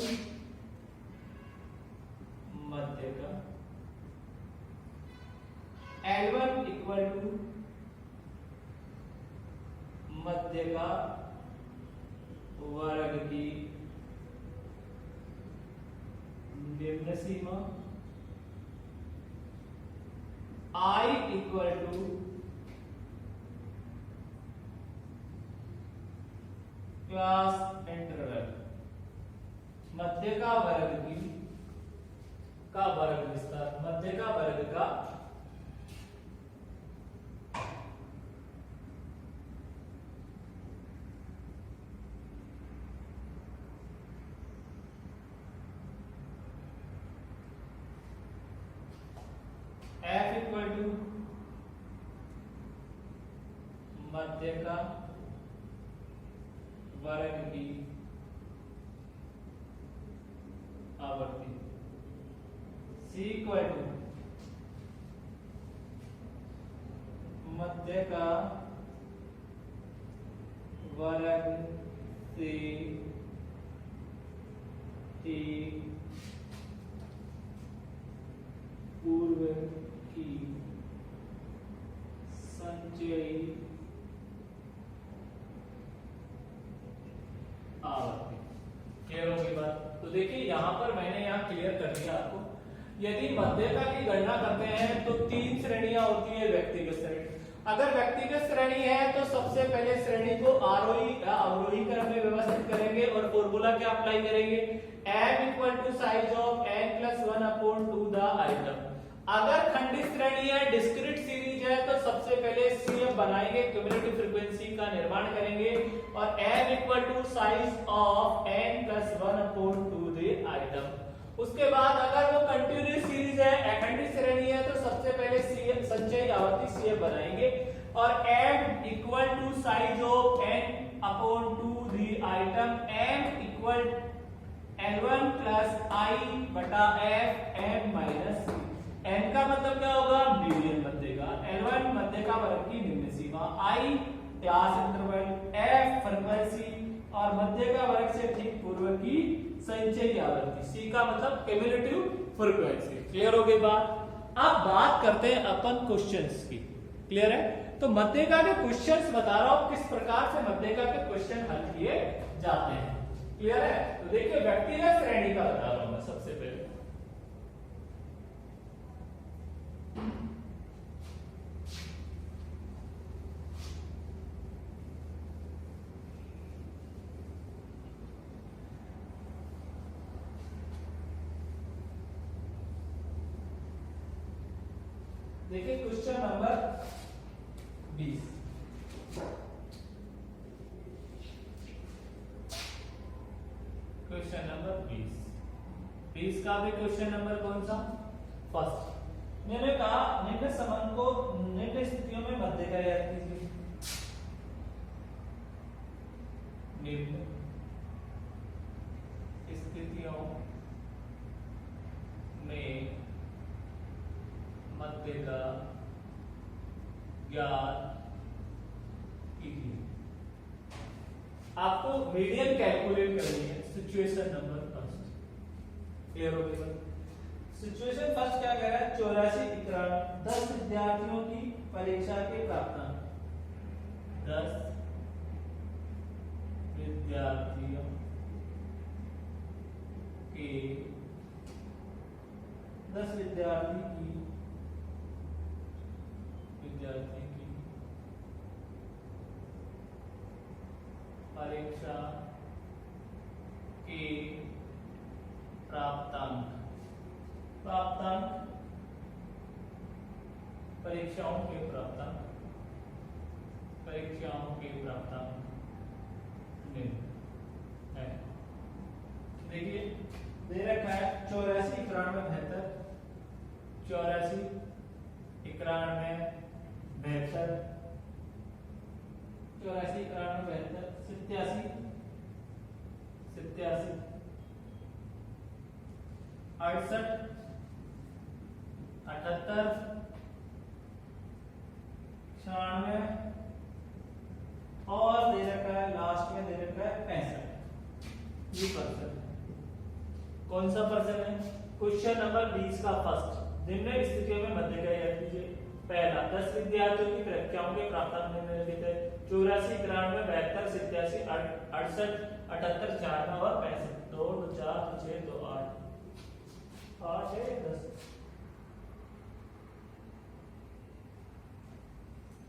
मध्यका, L1 इक्वल टू मध्यका वर्ग की निम्न सीमा I equal to class interval मध्य का वर्ग विस्तार मध्य का वर्ग का F इक्वल टू मध्य का वर्ग की आवर्ती C इक्वल टू मध्य का वर्ग से एक पूर्व की संचयी आवर्ती। क्लियर होगी बात? तो देखिए यहां पर मैंने यहाँ क्लियर कर दिया आपको। यदि मध्यका की गणना करते हैं तो 3 श्रेणियां होती है व्यक्तिगत श्रेणी। अगर व्यक्तिगत श्रेणी है तो सबसे पहले श्रेणी को आरोही या अवरोही क्रम में व्यवस्थित करेंगे और फॉर्मूला क्या अप्लाई करेंगे, m equal to size of n plus 1 upon 2 the item. अगर खंडित श्रेणी है, डिस्क्रीट सीरीज है, तो सबसे पहले CF बनाएंगे, क्यूमुलेटिव फ्रीक्वेंसी का निर्माण करेंगे और m equal to size of n plus 1 upon 2 the item. उसके बाद अगर वो कंटिन्यूअस सीरीज है, अखंडित श्रेणी है, तो सबसे पहले CF संचयी आवर्ती CF बनाएंगे और m equal to size of n upon 2 the item. m equal L1 plus I बटा F m minus C। n का मतलब क्या होगा, मीडियन मध्य का, L1 मध्य का वर्ग की निम्न सीमा, I class interval, F frequency और मध्य का वर्ग से ठीक पूर्व की संचयी आवर्ती, C का मतलब क्यूमुलेटिव फ्रीक्वेंसी। क्लियर हो गई बात? अब बात करते हैं अपन क्वेश्चंस की। क्लियर है? तो मध्यका के क्वेश्चंस बता रहा हूं किस प्रकार से मध्यका के क्वेश्चन हल किए जाते हैं। क्लियर है? तो देखिए व्यक्तिगत श्रेणी का बता रहा हूं मैं सबसे पहले। देखिए क्वेश्चन नंबर 20। क्वेश्चन नंबर 20 का भी क्वेश्चन नंबर कौन सा, फर्स्ट। मैंने कहा निम्न संबंध को निम्न स्थितियों में मध्य का याद कीजिए। निम्न स्थितियों में मध्य का ज्ञात कीजिए। आपको मीडियन कैलकुलेट करनी है। Situation number first. क्लियर हो गया? सिचुएशन फर्स्ट क्या कह रहा है, 84 इकरार 10 विद्यार्थियों की परीक्षा के प्राप्तांक, 10 विद्यार्थियों के 10 विद्यार्थी की परीक्षा के प्राप्तांक, परीक्षाओं के प्राप्तांक निम्न है। देखिए दे रखा है 84 91 72, 84 91 72, 84 91 72, 87 87, 68 78, 96 और दे रखा है लास्ट में दे रखा है 65। ये पर्सन कौन सा पर्सन है? क्वेश्चन नंबर 20 का फर्स्ट। निम्न स्थितियों में मध्य का याद कीजिए। पहला 10 विद्यार्थियों की परीक्षाओं के प्राप्तांक निम्नलिखित है। 84 91 72 87 68 78 94 और 65। 2 2 4 2 6 2 8। 8 है 10?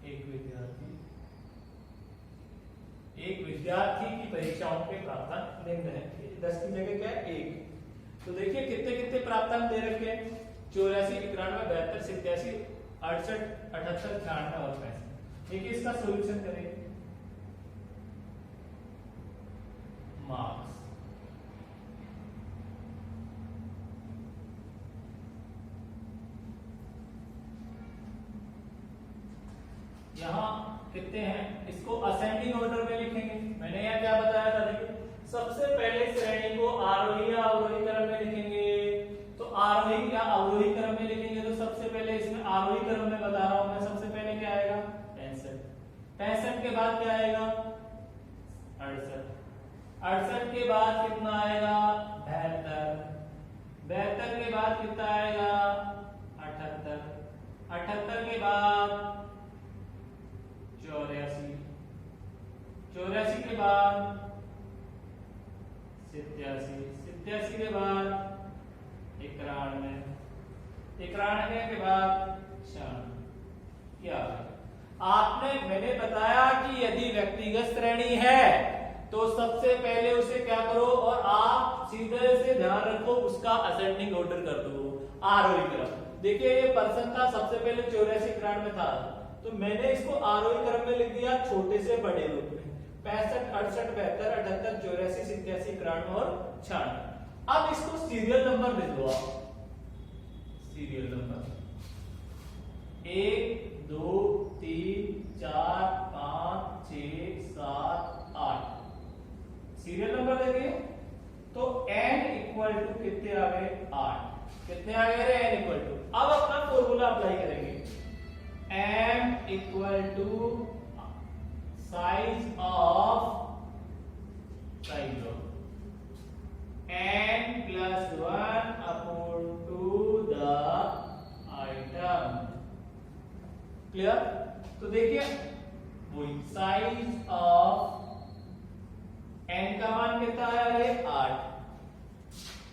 एक विद्यार्थी की परीक्षाओं के प्राप्तांक निम्न है। 10 की जगह क्या है 1। तो देखिए कितने कितने प्राप्तांक दे रखे हैं, 84, 91, 72, 87, 68, 78, 96 और 65। देखिए इसका सॉल्यूशन करेंगे। मार्क्स यहाँ कितने हैं, इसको असेंडिंग ऑर्डर में लिखेंगे। मैंने यहाँ क्या बताया था, देखिए सबसे पहले श्रेणी को आरोही या अवरोही क्रम में लिखेंगे। तो आरोही या अवरोही क्रम में लिखेंगे तो सबसे पहले इसमें आरोही क्रम में बता रहा हूं मैं, सबसे पहले क्या आएगा 65, 65 के बाद क्या आएगा 68, 68 के बाद कितना आएगा 72, 72 के बाद कितना आएगा 78, 78 के बाद 84, 84 के बाद 87, 87 के बाद 91, 91 के बाद 96। क्या आपने, मैंने बताया कि यदि व्यक्तिगत श्रेणी है तो सबसे पहले उसे क्या करो, और आप सीधे से ध्यान रखो उसका असेंडिंग ऑर्डर कर दो, आरोही क्रम। देखिए ये पर्सन था, सबसे पहले 84, 91 था, तो मैंने इसको आरोही क्रम में लिख दिया छोटे से बड़े रूप में, 65, 68, 72, 78, 84, 87, 91 और 96। अब इसको सीरियल नंबर दे दो आप, सीरियल नंबर 1 2 3 4 5 6 7 8 सीरियल नंबर देंगे तो n इक्वल टू कितने आ गए 8। कितने आ गए रे n इक्वल टू। अब अपना फॉर्मूला अप्लाई करेंगे, m equal to size of n plus 1 upon 2 the item. Clear. तो देखिए वही साइज ऑफ n का मान कितना है 8,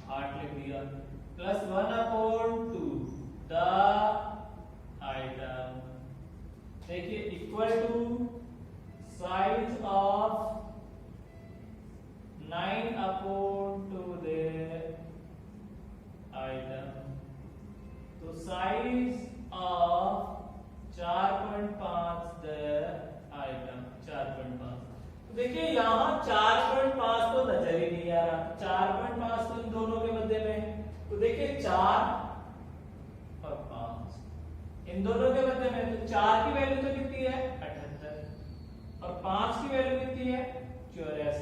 8 लिख दिया, प्लस 1 अपॉन 2 द आइटम। देखिए equal to size of 9 upon 2 the item. तो साइज ऑफ 4.5 द आइटम, 4.5। तो देखिए यहाँ 4.5 तो नजर ही नहीं आ रहा, 4.5 तो इन दोनों के मध्य में, तो देखिए 4 और 5 इन दोनों के मध्य में, तो 4 की वैल्यू तो कितनी है 78 और 5 की वैल्यू कितनी है 84।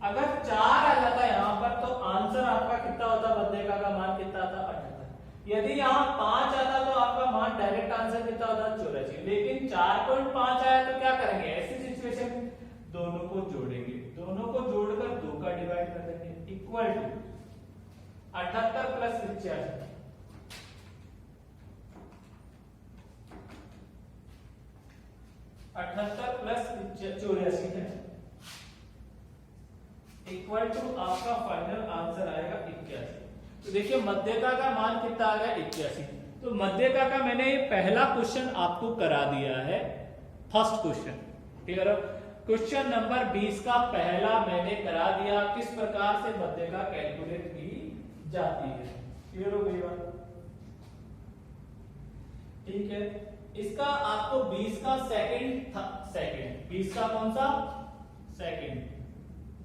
अगर 4 आ जाता यहाँ पर तो आंसर आपका कितना होता, मध्यका का मान कितना था 78। यदि यहाँ 5 आता तो आपका मान डायरेक्ट आंसर कितना होता 84, लेकिन 4.5 आया तो क्या करेंगे, ऐसी सिचुएशन में दोनों को जोड़ेंगे, दोनों को जोड़कर 2 का डिवाइड कर देंगे, इक्वल टू 78 प्लस 85, 78 प्लस 84 है, इक्वल टू आपका फाइनल आंसर आएगा 81। तो देखिए मध्यका का मान कितना आ गया 81। तो मध्यका का मैंने ये पहला क्वेश्चन आपको करा दिया है, फर्स्ट क्वेश्चन। क्लियर है। क्वेश्चन नंबर 20 का पहला मैंने करा दिया, किस प्रकार से मध्यका कैलकुलेट की जाती है। क्लियर हो गई बात, ठीक है। इसका आपको 20 का सेकंड 20 का कौन सा सेकंड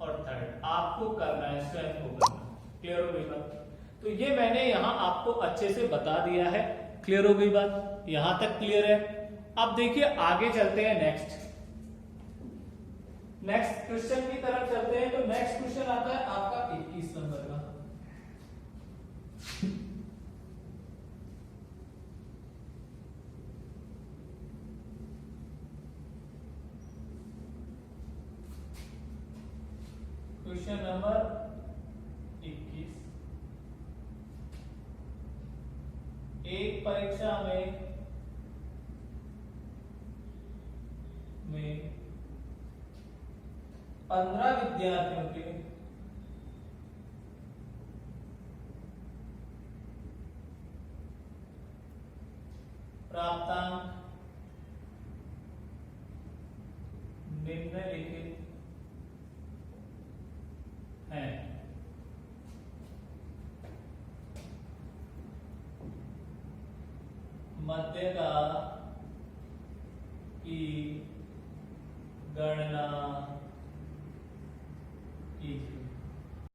और थर्ड आपको करना है, स्वयं को करना। क्लियर हो गई बात। तो ये मैंने यहां आपको अच्छे से बता दिया है। क्लियर हो गई बात, यहां तक क्लियर है। अब देखिए आगे चलते हैं नेक्स्ट क्वेश्चन की तरफ चलते हैं। तो नेक्स्ट क्वेश्चन आता है आपका 21 नंबर का। Question number 21। एक परीक्षा में 15 विद्यार्थियों के प्राप्तांक निम्नलिखित हैं। मध्य का